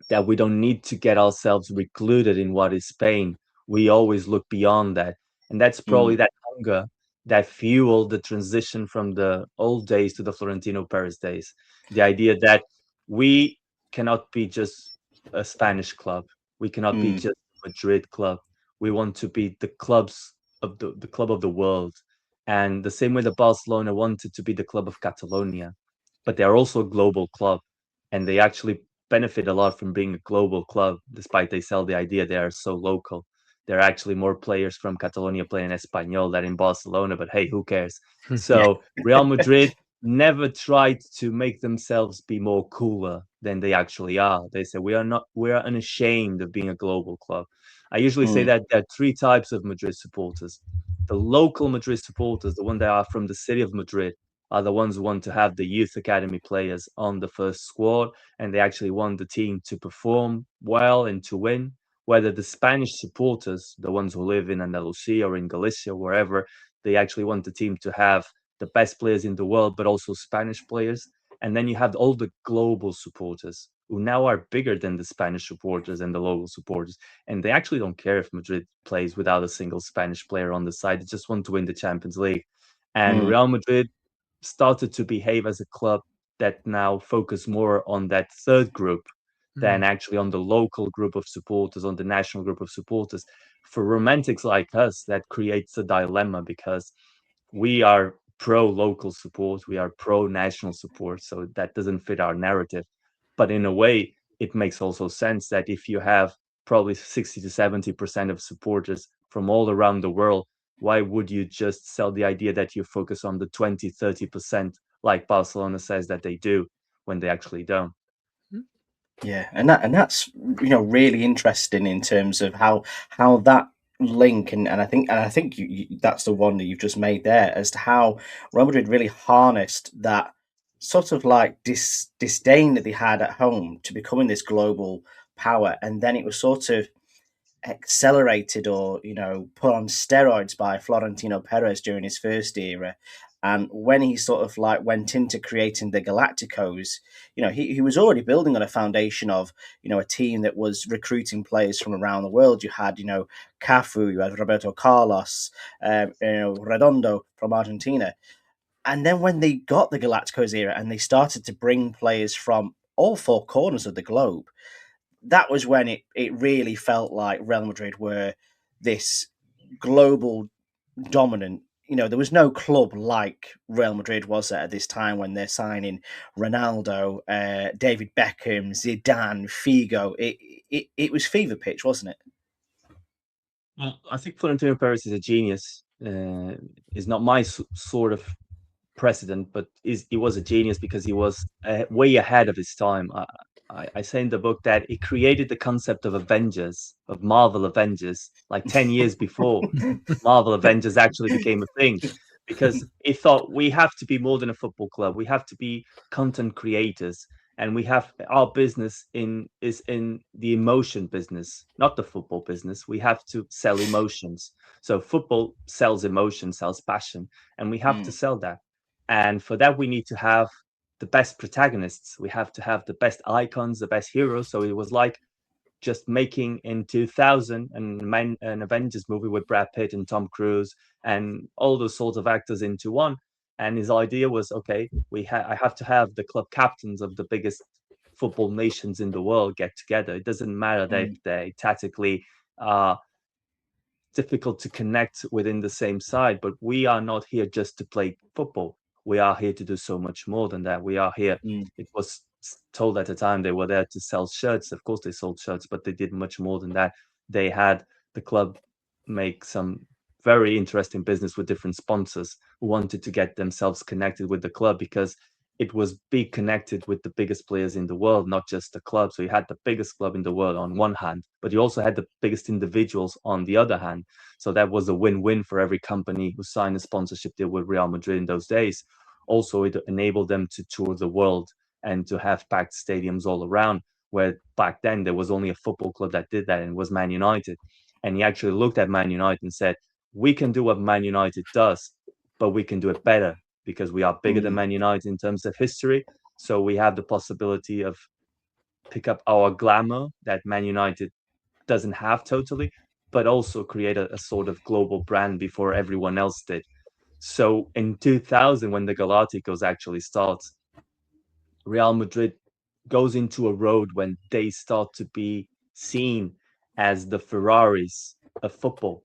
that we don't need to get ourselves recluded in what is Spain. We always look beyond that. And that's probably that hunger that fueled the transition from the old days to the Florentino Perez days. The idea that we cannot be just a Spanish club. We cannot be just a Madrid club. We want to be the clubs of the club of the world. And the same way that Barcelona wanted to be the club of Catalonia, but they're also a global club. And they actually benefit a lot from being a global club, despite they sell the idea they are so local. There are actually more players from Catalonia playing Espanyol than in Barcelona, but hey, who cares? So Real Madrid never tried to make themselves be more cooler than they actually are. They say we are unashamed of being a global club. I usually say that there are three types of Madrid supporters. The local Madrid supporters, the one that are from the city of Madrid, are the ones who want to have the youth academy players on the first squad, and they actually want the team to perform well and to win. Whether the Spanish supporters, the ones who live in Andalusia or in Galicia, wherever, they actually want the team to have the best players in the world, but also Spanish players. And then you have all the global supporters who now are bigger than the Spanish supporters and the local supporters. And they actually don't care if Madrid plays without a single Spanish player on the side. They just want to win the Champions League. And Real Madrid started to behave as a club that now focus more on that third group, than actually on the local group of supporters, on the national group of supporters. For romantics like us, that creates a dilemma because we are pro local support, we are pro national support, so that doesn't fit our narrative. But in a way, it makes also sense that if you have probably 60 to 70% of supporters from all around the world, why would you just sell the idea that you focus on the 20, 30% like Barcelona says that they do when they actually don't? Yeah, and that's really interesting in terms of how that link and I think that's the one that you've just made there as to how Real Madrid really harnessed that sort of like disdain that they had at home to becoming this global power, and then it was sort of accelerated or put on steroids by Florentino Perez during his first era. And when he sort of like went into creating the Galacticos, he was already building on a foundation of a team that was recruiting players from around the world. You had Cafu, you had Roberto Carlos, Redondo from Argentina. And then when they got the Galacticos era and they started to bring players from all four corners of the globe, that was when it really felt like Real Madrid were this global dominant. There was no club like Real Madrid, was there, at this time when they're signing Ronaldo, David Beckham, Zidane, Figo. It was fever pitch, wasn't it? Well, I think Florentino Perez is a genius. Is not my sort of president, but he was a genius because he was way ahead of his time. I say in the book that he created the concept of Avengers, of Marvel Avengers, like 10 years before Marvel Avengers actually became a thing. Because he thought we have to be more than a football club. We have to be content creators, and we have our business is in the emotion business, not the football business. We have to sell emotions. So football sells emotion, sells passion, and we have to sell that. And for that, we need to have the best protagonists. We have to have the best icons, the best heroes. So it was like just making in 2000 an Avengers movie with Brad Pitt and Tom Cruise and all those sorts of actors into one. And his idea was, okay, I have to have the club captains of the biggest football nations in the world get together. It doesn't matter that they tactically are difficult to connect within the same side, but we are not here just to play football. We are here to do so much more than that. We are here. It was told at the time they were there to sell shirts. Of course, they sold shirts, but they did much more than that. They had the club make some very interesting business with different sponsors who wanted to get themselves connected with the club because it was big connected with the biggest players in the world, not just the club. So you had the biggest club in the world on one hand, but you also had the biggest individuals on the other hand. So that was a win-win for every company who signed a sponsorship deal with Real Madrid in those days. Also, it enabled them to tour the world and to have packed stadiums all around, where back then there was only a football club that did that, and it was Man United. And he actually looked at Man United and said, we can do what Man United does, but we can do it better because we are bigger than Man United in terms of history. So we have the possibility of pick up our glamour that Man United doesn't have totally, but also create a sort of global brand before everyone else did. So in 2000, when the Galacticos actually starts, Real Madrid goes into a road when they start to be seen as the Ferraris of football.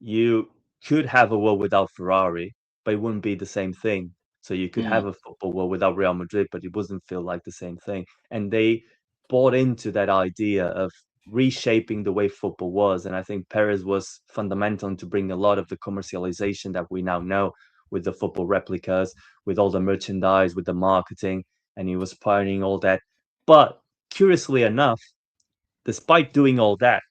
You could have a world without Ferrari, but it wouldn't be the same thing. So you could have a football world without Real Madrid, but it wouldn't feel like the same thing. And they bought into that idea of reshaping the way football was. And I think Perez was fundamental into bringing a lot of the commercialization that we now know with the football replicas, with all the merchandise, with the marketing, and he was pioneering all that. But curiously enough, despite doing all that,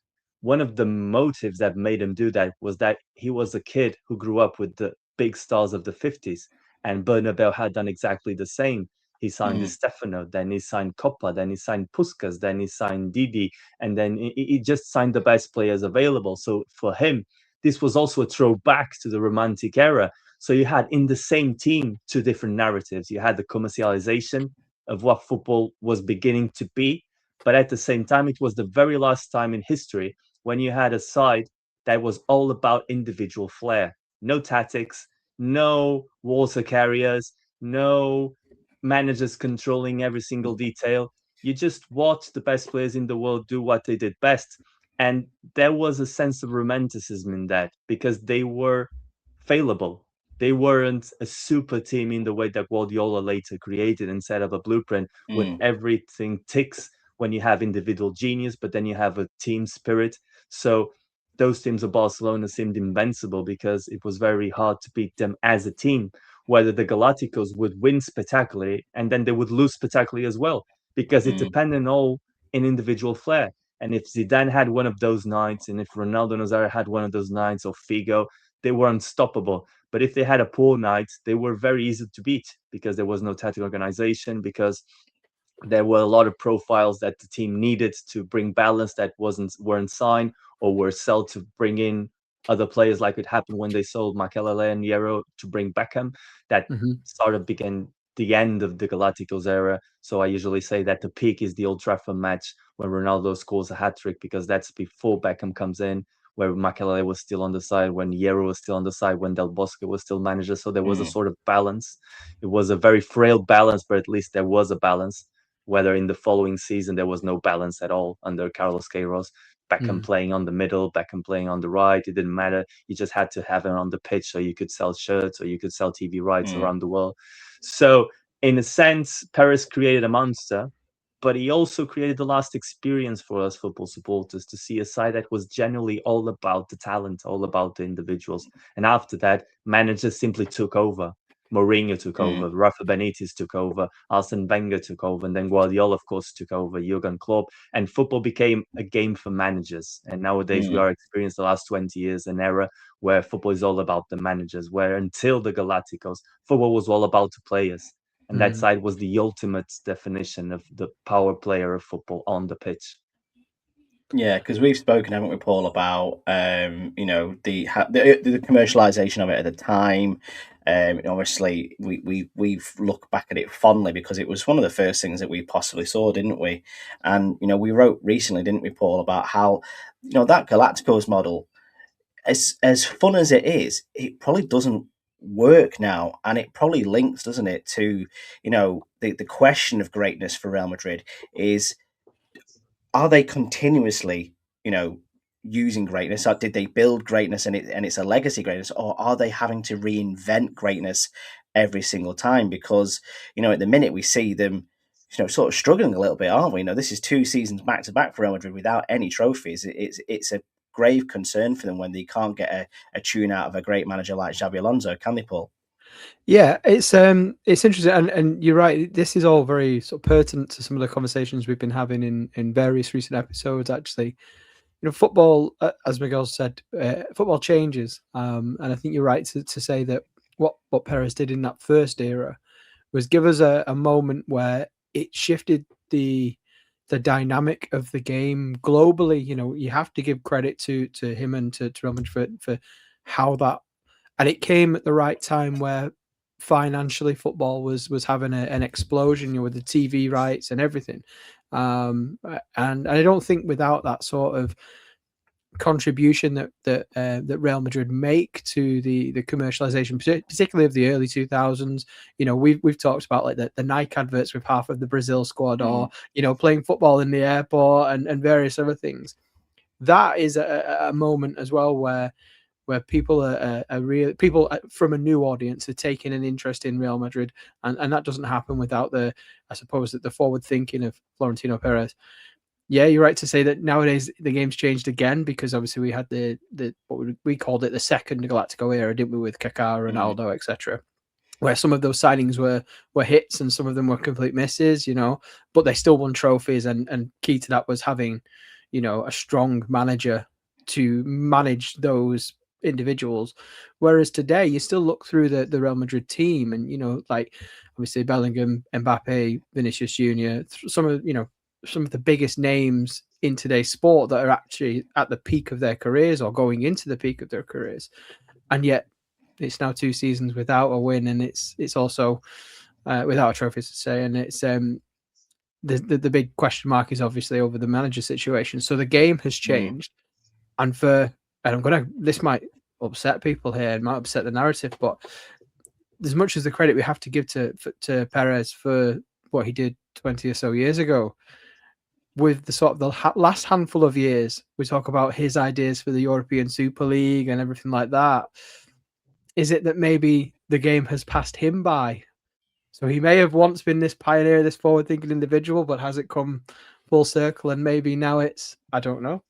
one of the motives that made him do that was that he was a kid who grew up with the big stars of the 50s. And Bernabeu had done exactly the same. He signed Di Stefano, then he signed Coppa, then he signed Puskas, then he signed Didi, and then he just signed the best players available. So for him, this was also a throwback to the Romantic era. So you had in the same team two different narratives. You had the commercialization of what football was beginning to be, but at the same time, it was the very last time in history when you had a side that was all about individual flair. No tactics, no water carriers, no managers controlling every single detail. You just watch the best players in the world do what they did best. And there was a sense of romanticism in that because they were fallible. They weren't a super team in the way that Guardiola later created and set up a blueprint when everything ticks, when you have individual genius, but then you have a team spirit. So those teams of Barcelona seemed invincible because it was very hard to beat them as a team. Whether the Galacticos would win spectacularly and then they would lose spectacularly as well, because it depended all in individual flair. And if Zidane had one of those nights, and if Ronaldo Nazario had one of those nights, or Figo, they were unstoppable. But if they had a poor night, they were very easy to beat because there was no tactical organization, because there were a lot of profiles that the team needed to bring balance that weren't signed or were sold to bring in other players, like it happened when they sold Makelele and Hierro to bring Beckham. That sort of began the end of the Galacticos era. So I usually say that the peak is the Old Trafford match when Ronaldo scores a hat-trick, because that's before Beckham comes in, where Makelele was still on the side, when Hierro was still on the side, when Del Bosque was still manager. So there was a sort of balance. It was a very frail balance, but at least there was a balance. Whether in the following season there was no balance at all under Carlos Queiroz, Beckham playing on the middle, Beckham playing on the right, it didn't matter. You just had to have him on the pitch so you could sell shirts or you could sell TV rights around the world. So in a sense, Perez created a monster, but he also created the last experience for us football supporters to see a side that was generally all about the talent, all about the individuals. And after that, managers simply took over. Mourinho took over, Rafa Benitez took over, Arsene Wenger took over, and then Guardiola, of course, took over, Jurgen Klopp, and football became a game for managers. And nowadays we are experiencing the last 20 years an era where football is all about the managers, where until the Galacticos, football was all about the players. And that side was the ultimate definition of the power player of football on the pitch. Yeah, because we've spoken, haven't we, Paul, about the commercialization of it at the time. Obviously, we've looked back at it fondly because it was one of the first things that we possibly saw, didn't we? And we wrote recently, didn't we, Paul, about how that Galacticos model, as fun as it is, it probably doesn't work now, and it probably links, doesn't it, to the question of greatness for Real Madrid is, are they continuously, using greatness? Or did they build greatness and it's a legacy greatness, or are they having to reinvent greatness every single time? Because at the minute we see them, sort of struggling a little bit, aren't we? This is 2 seasons back to back for Real Madrid without any trophies. It's a grave concern for them when they can't get a tune out of a great manager like Xabi Alonso, can they, Paul? Yeah, it's interesting, and you're right. This is all very sort of pertinent to some of the conversations we've been having in various recent episodes. Actually, football, as Miguel said, football changes, and I think you're right to say that what Perez did in that first era was give us a moment where it shifted the dynamic of the game globally. You have to give credit to him and to Real Madrid for how that, and it came at the right time where financially football was having an explosion, with the TV rights and everything. And I don't think without that sort of contribution that Real Madrid make to the commercialization, particularly of the early 2000s. We've talked about like the Nike adverts with half of the Brazil squad, or playing football in the airport and various other things. That is a moment as well where people are real people from a new audience are taking an interest in Real Madrid, and that doesn't happen without the forward thinking of Florentino Perez. Yeah, you're right to say that nowadays the game's changed again, because obviously we had the what we called it the second Galactico era, didn't we, with Kaká, Ronaldo, etc., where some of those signings were hits and some of them were complete misses, but they still won trophies, and key to that was having, a strong manager to manage those individuals. Whereas today you still look through the Real Madrid team, and like obviously Bellingham, Mbappe, Vinicius Junior, some of the biggest names in today's sport that are actually at the peak of their careers or going into the peak of their careers, and yet it's now 2 seasons without a win, and it's also without a trophy, to say, and it's the big question mark is obviously over the manager situation. So the game has changed, and this might upset people here, it might upset the narrative, but as much as the credit we have to give to Perez for what he did 20 or so years ago. With the sort of the last handful of years, we talk about his ideas for the European Super League and everything like that. Is it that maybe the game has passed him by? So he may have once been this pioneer, this forward-thinking individual, but has it come full circle? And maybe now it's, I don't know.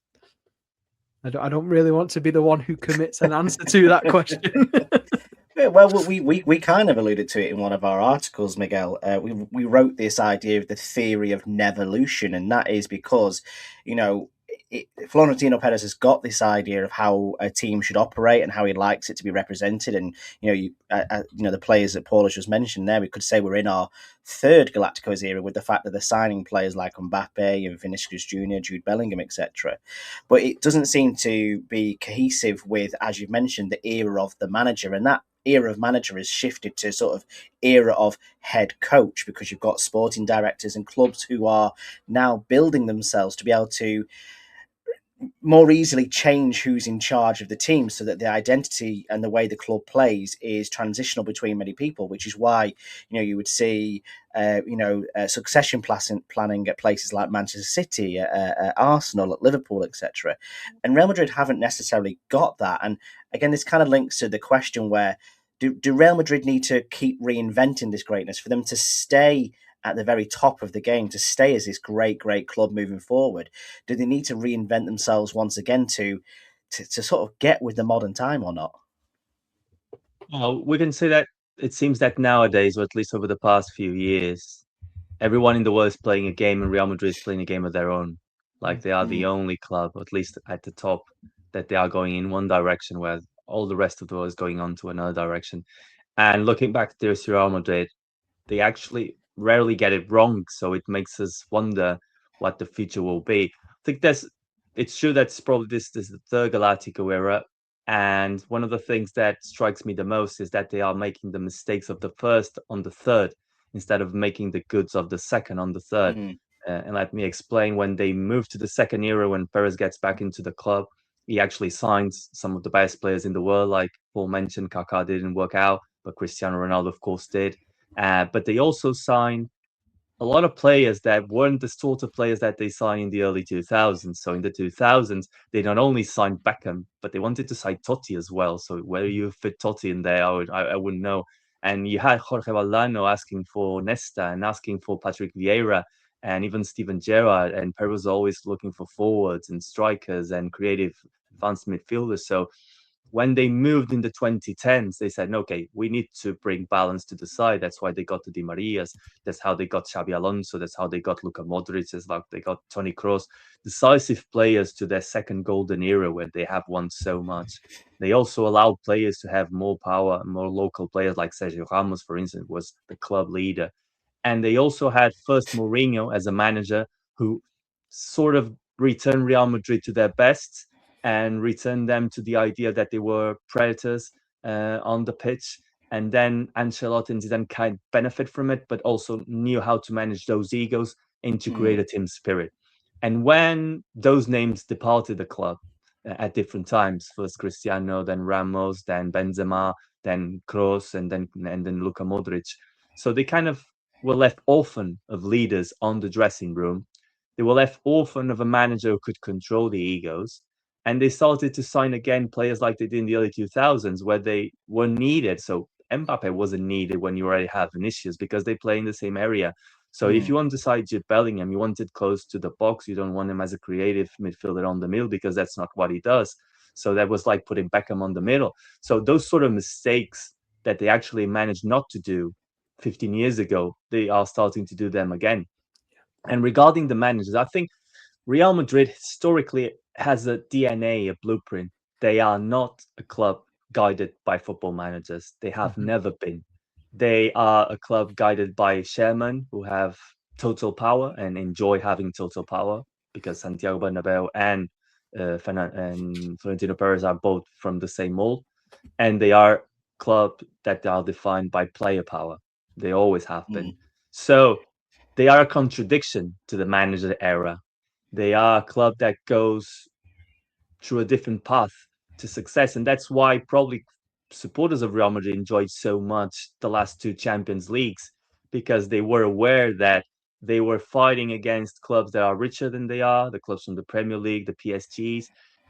I don't really want to be the one who commits an answer to that question. Yeah, well, we kind of alluded to it in one of our articles, Miguel. We wrote this idea of the theory of nevolution, and that is because, you know, Florentino Perez has got this idea of how a team should operate and how he likes it to be represented. And you know, the players that Paul has just mentioned there, we could say we're in our third Galacticos era with the fact that they're signing players like Mbappe and Vinicius Junior, Jude Bellingham, etc. But it doesn't seem to be cohesive with, as you've mentioned, the era of the manager, and that era of manager has shifted to sort of era of head coach, because you've got sporting directors and clubs who are now building themselves to be able to more easily change who's in charge of the team, so that the identity and the way the club plays is transitional between many people, which is why you would see succession planning at places like Manchester City, at Arsenal, at Liverpool, etc. And Real Madrid haven't necessarily got that. And again, this kind of links to the question where do Real Madrid need to keep reinventing this greatness for them to stay at the very top of the game, to stay as this great club moving forward? Do they need to reinvent themselves once again to sort of get with the modern time or not? Well, we can say that it seems that nowadays, or at least over the past few years, everyone in the world is playing a game, and Real Madrid is playing a game of their own. Like they are the only club, at least at the top, that they are going in one direction, where all the rest of the world is going on to another direction. And looking back to this Real Madrid, they actually rarely get it wrong, so it makes us wonder what the future will be. I think it's true that's probably this is the third Galactico era, and one of the things that strikes me the most is that they are making the mistakes of the first on the third instead of making the goods of the second on the third. Mm. And let me explain. When they move to the second era, when Perez gets back into the club, he actually signs some of the best players in the world, like Paul mentioned. Kaká didn't work out, but Cristiano Ronaldo, of course, did. But they also signed a lot of players that weren't the sort of players that they signed in the early 2000s. So in the 2000s, they not only signed Beckham, but they wanted to sign Totti as well. So whether you fit Totti in there, I wouldn't know. And you had Jorge Valdano asking for Nesta and asking for Patrick Vieira and even Steven Gerrard. And Perez was always looking for forwards and strikers and creative advanced midfielders. So when they moved in the 2010s, they said, okay, we need to bring balance to the side. That's why they got the Di Marias. That's how they got Xabi Alonso. That's how they got Luka Modric. That's like they got Toni Kroos. Decisive players to their second golden era where they have won so much. They also allowed players to have more power, more local players like Sergio Ramos, for instance, was the club leader. And they also had first Mourinho as a manager who sort of returned Real Madrid to their best and returned them to the idea that they were predators on the pitch. And then Ancelotti and Zidane kind of benefit from it, but also knew how to manage those egos and to create a team spirit. And when those names departed the club at different times, first Cristiano, then Ramos, then Benzema, then Kroos, and then Luka Modric. So they kind of were left orphan of leaders on the dressing room. They were left orphan of a manager who could control the egos. And they started to sign again players like they did in the early 2000s, where they were needed. So Mbappe wasn't needed when you already have Vinicius because they play in the same area. So if you want to side Jude Bellingham, you want it close to the box. You don't want him as a creative midfielder on the middle because that's not what he does. So that was like putting Beckham on the middle. So those sort of mistakes that they actually managed not to do 15 years ago, they are starting to do them again. And regarding the managers, I think Real Madrid historically has a DNA, a blueprint. They are not a club guided by football managers. They have never been. They are a club guided by chairmen who have total power and enjoy having total power because Santiago Bernabeu and Florentino Perez are both from the same mold. And they are club that are defined by player power. They always have been. So they are a contradiction to the manager era. They are a club that goes through a different path to success. And that's why probably supporters of Real Madrid enjoyed so much the last two Champions Leagues, because they were aware that They were fighting against clubs that are richer than they are, the clubs from the Premier League, the PSGs,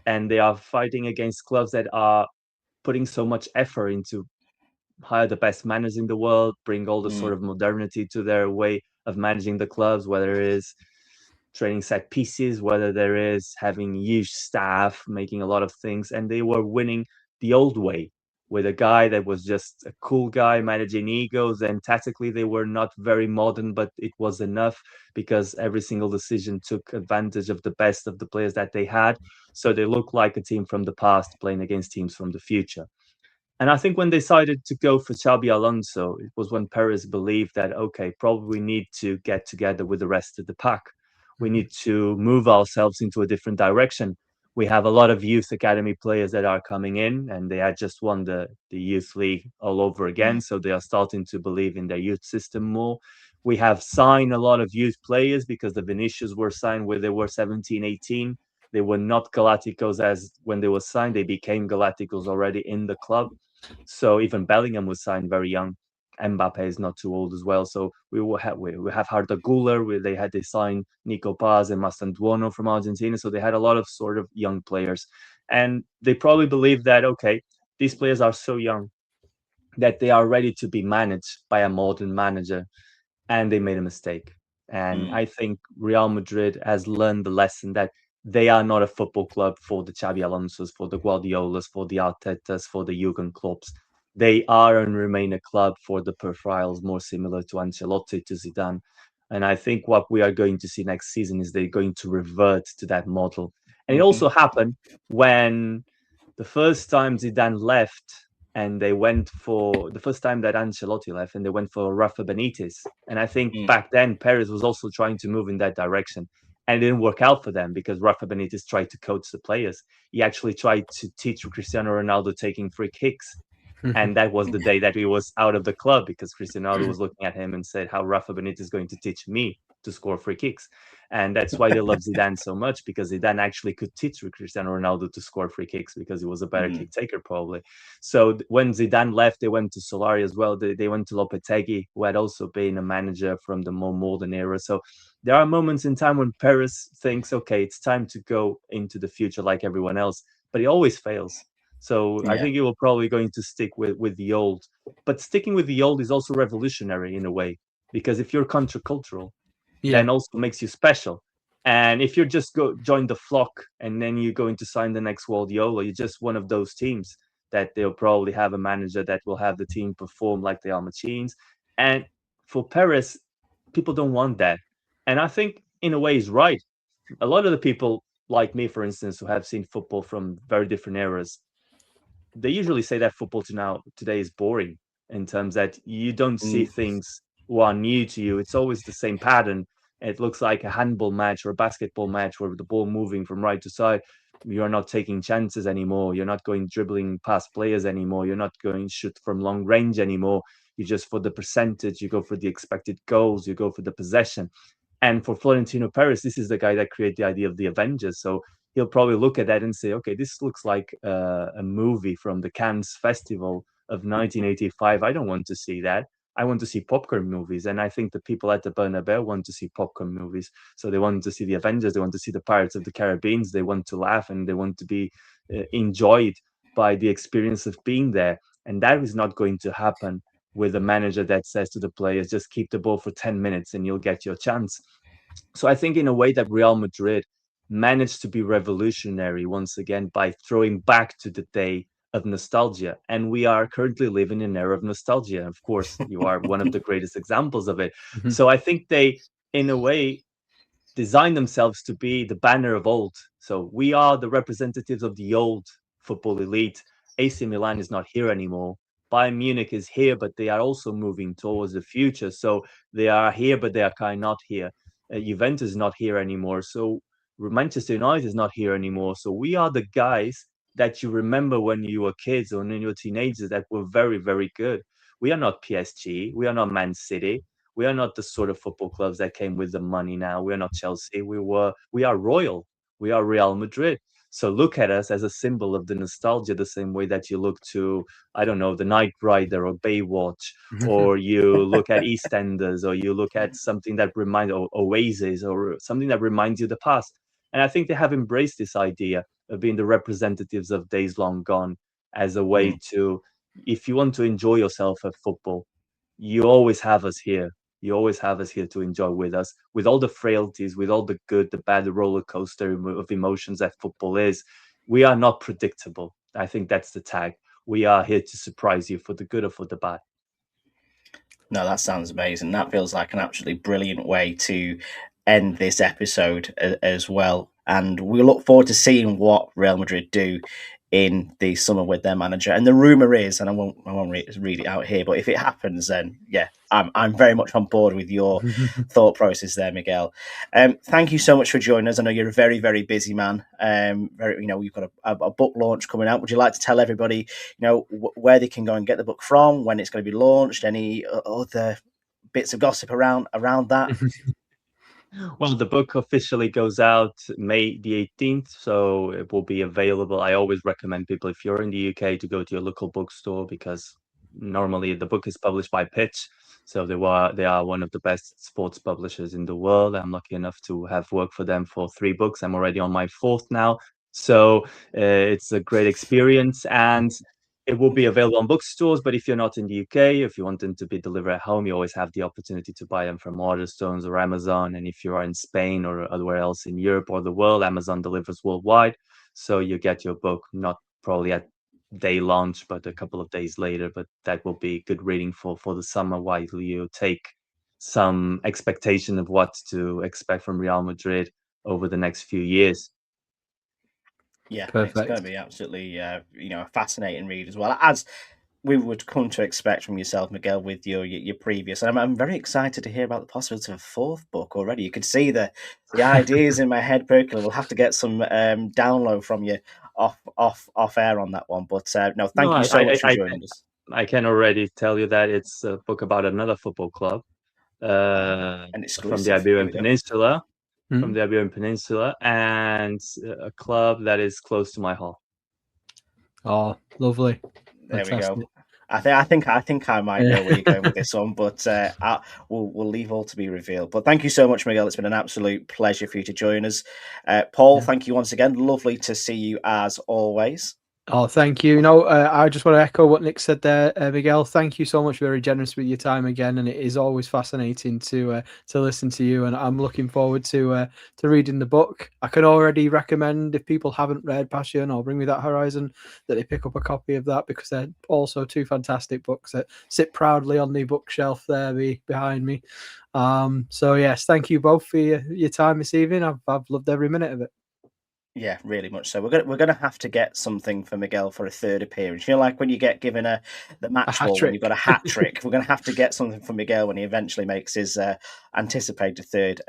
and they are fighting against clubs that are putting so much effort into hire the best managers in the world, bring all the sort Mm. of modernity to their way of managing the clubs, whether it is training set pieces, whether there is having huge staff, making a lot of things. And they were winning the old way with a guy that was just a cool guy managing egos. And tactically, they were not very modern, but it was enough because every single decision took advantage of the best of the players that they had. So they looked like a team from the past playing against teams from the future. And I think when they decided to go for Xabi Alonso, it was when Perez believed that, okay, probably we need to get together with the rest of the pack. We Mhm. need to move ourselves into a different direction. We have a lot of youth academy players that are coming in, and they had just won the youth league all over again. Mm. So they are starting to believe in their youth system more. We have signed a lot of youth players because the Vinicius were signed where they were 17, 18. They were not Galacticos as when they were signed. They became Galacticos already in the club. So even Bellingham was signed very young. Mbappe is not too old as well. So we have Arda Güler. They signed Nico Paz and Mastantuono from Argentina. So they had a lot of sort of young players, and they probably believe that okay, these players are so young that they are ready to be managed by a modern manager, and they made a mistake. And Mm. I think Real Madrid has learned the lesson that they are not a football club for the Xabi Alonso's, for the Guardiolas, for the Artetas, for the Jurgen Klopps. They are and remain a club for the profiles more similar to Ancelotti, to Zidane. And I think what we are going to see next season is they're going to revert to that model. And it Mm-hmm. also happened when the first time Zidane left and they went for the first time that Ancelotti left and they went for Rafa Benitez. And I think Mm. back then Perez was also trying to move in that direction. And it didn't work out for them because Rafa Benitez tried to coach the players. He actually tried to teach Cristiano Ronaldo taking free kicks. And that was the day that he was out of the club because Cristiano Ronaldo was looking at him and said, how Rafa Benitez is going to teach me to score free kicks. And that's why they love Zidane so much because Zidane actually could teach Cristiano Ronaldo to score free kicks because he was a better Mm. kick taker, probably. So when Zidane left, they went to Solari as well. They went to Lopetegui, who had also been a manager from the more modern era. So there are moments in time when Perez thinks, okay, it's time to go into the future like everyone else, but he always fails. So I Yeah. think he will probably going to stick with the old. But sticking with the old is also revolutionary in a way because if you're countercultural, Yeah. then also makes you special. And if you're just go join the flock and then you're going to sign the next Guardiola, you're just one of those teams that they'll probably have a manager that will have the team perform like they are machines. And for Perez, people don't want that. And I think in a way he's right. A lot of the people like me, for instance, who have seen football from very different eras, they usually say that football today is boring in terms that you don't see Mm. things who are new to you. It's always the same pattern. It looks like a handball match or a basketball match where the ball moving from right to side. You're not taking chances anymore. You're not going dribbling past players anymore. You're not going shoot from long range anymore. You just for the percentage, you go for the expected goals, you go for the possession. And for Florentino Perez, this is the guy that created the idea of the Avengers. So he'll probably look at that and say, okay, this looks like a movie from the Cannes Festival of 1985. I don't want to see that. I want to see popcorn movies. And I think the people at the Bernabeu want to see popcorn movies. So they want to see the Avengers. They want to see the Pirates of the Caribbean. They want to laugh and they want to be enjoyed by the experience of being there. And that is not going to happen with a manager that says to the players, just keep the ball for 10 minutes and you'll get your chance. So I think in a way that Real Madrid managed to be revolutionary once again by throwing back to the day of nostalgia. And we are currently living in an era of nostalgia. Of course, you are one of the greatest examples of it. Mhm. So I think they, in a way, designed themselves to be the banner of old. So we are the representatives of the old football elite. AC Milan is not here anymore. Bayern Munich is here, but they are also moving towards the future. So they are here, but they are kind of not here. Juventus is not here anymore. So Manchester United is not here anymore. So we are the guys that you remember when you were kids or when you were teenagers that were very, very good. We are not PSG. We are not Man City. We are not the sort of football clubs that came with the money now. We are not Chelsea. We are Royal. We are Real Madrid. So look at us as a symbol of the nostalgia, the same way that you look to, I don't know, The Knight Rider or Baywatch, or you look at EastEnders, or you look at something that reminds, or Oasis, or something that reminds you of the past. And I think they have embraced this idea of being the representatives of days long gone, as a way to, if you want to enjoy yourself at football, you always have us here. You always have us here to enjoy with us, with all the frailties, with all the good, the bad, the roller coaster of emotions that football is. We are not predictable. I think that's the tag. We are here to surprise you for the good or for the bad. No, that sounds amazing. That feels like an absolutely brilliant way to end this episode as well. And we look forward to seeing what Real Madrid do in the summer with their manager. And the rumor is, and I won't read it out here, but if it happens, then yeah, I'm very much on board with your thought process there, Miguel. Thank you so much for joining us. I know you're a very, very busy man. You've got a book launch coming out. Would you like to tell everybody, where they can go and get the book from, when it's going to be launched, any other bits of gossip around that? Well, the book officially goes out May the 18th, so it will be available. I always recommend people, if you're in the UK, to go to your local bookstore, because normally the book is published by Pitch. So they are one of the best sports publishers in the world. I'm lucky enough to have worked for them for 3 books. I'm already on my 4th now. So it's a great experience, and it will be available on bookstores. But if you're not in the UK, if you want them to be delivered at home, you always have the opportunity to buy them from Waterstones or Amazon. And if you are in Spain or otherwhere else in Europe or the world, Amazon delivers worldwide. So you get your book not probably at day launch, but a couple of days later. But that will be good reading for the summer, while you take some expectation of what to expect from Real Madrid over the next few years. Yeah, Perfect. It's going to be absolutely, a fascinating read as well, as we would come to expect from yourself, Miguel, with your previous. And I'm very excited to hear about the possibility of a 4th book already. You could see the ideas in my head percolating. We'll have to get some download from you off air on that one. But no, thank you so much for joining us. I can already tell you that it's a book about another football club from the Iberian Peninsula. From the Iberian Peninsula, and a club that is close to my heart. Oh, lovely! There we go. I think I might know where you're going with this one, but we'll leave all to be revealed. But thank you so much, Miguel. It's been an absolute pleasure for you to join us. Paul, thank you once again. Lovely to see you as always. Oh, thank you. I just want to echo what Nick said there, Miguel. Thank you so much. Very generous with your time again, and it is always fascinating to listen to you. And I'm looking forward to reading the book. I can already recommend, if people haven't read Passion or Bring Me That Horizon, that they pick up a copy of that, because they're also 2 fantastic books that sit proudly on the bookshelf there behind me. So yes, thank you both for your time this evening. I've loved every minute of it. Yeah, really much so. We're gonna have to get something for Miguel for a 3rd appearance. Like when you get given the match ball when you've got a hat trick. We're gonna have to get something for Miguel when he eventually makes his anticipated 3rd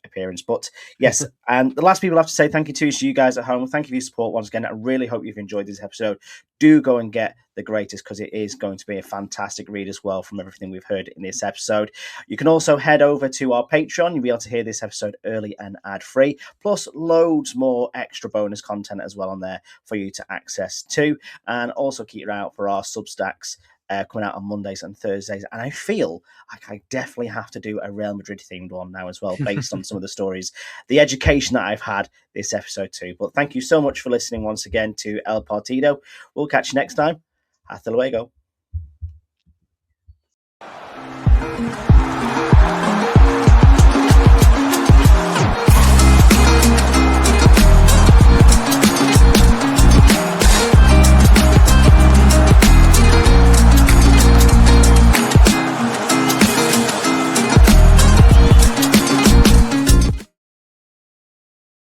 appearance. But yes, and the last people I have to say thank you to is you guys at home. Thank you for your support once again. I really hope you've enjoyed this episode. Do go and get The Greatest, because it is going to be a fantastic read as well from everything we've heard in this episode. You can also head over to our Patreon. You'll be able to hear this episode early and ad-free, plus loads more extra bonus content as well on there for you to access too. And also keep your eye out for our Substacks coming out on Mondays and Thursdays. And I feel like I definitely have to do a Real Madrid themed one now as well, based on some of the stories, the education that I've had this episode too. But thank you so much for listening once again to El Partido. We'll catch you next time. Hasta luego.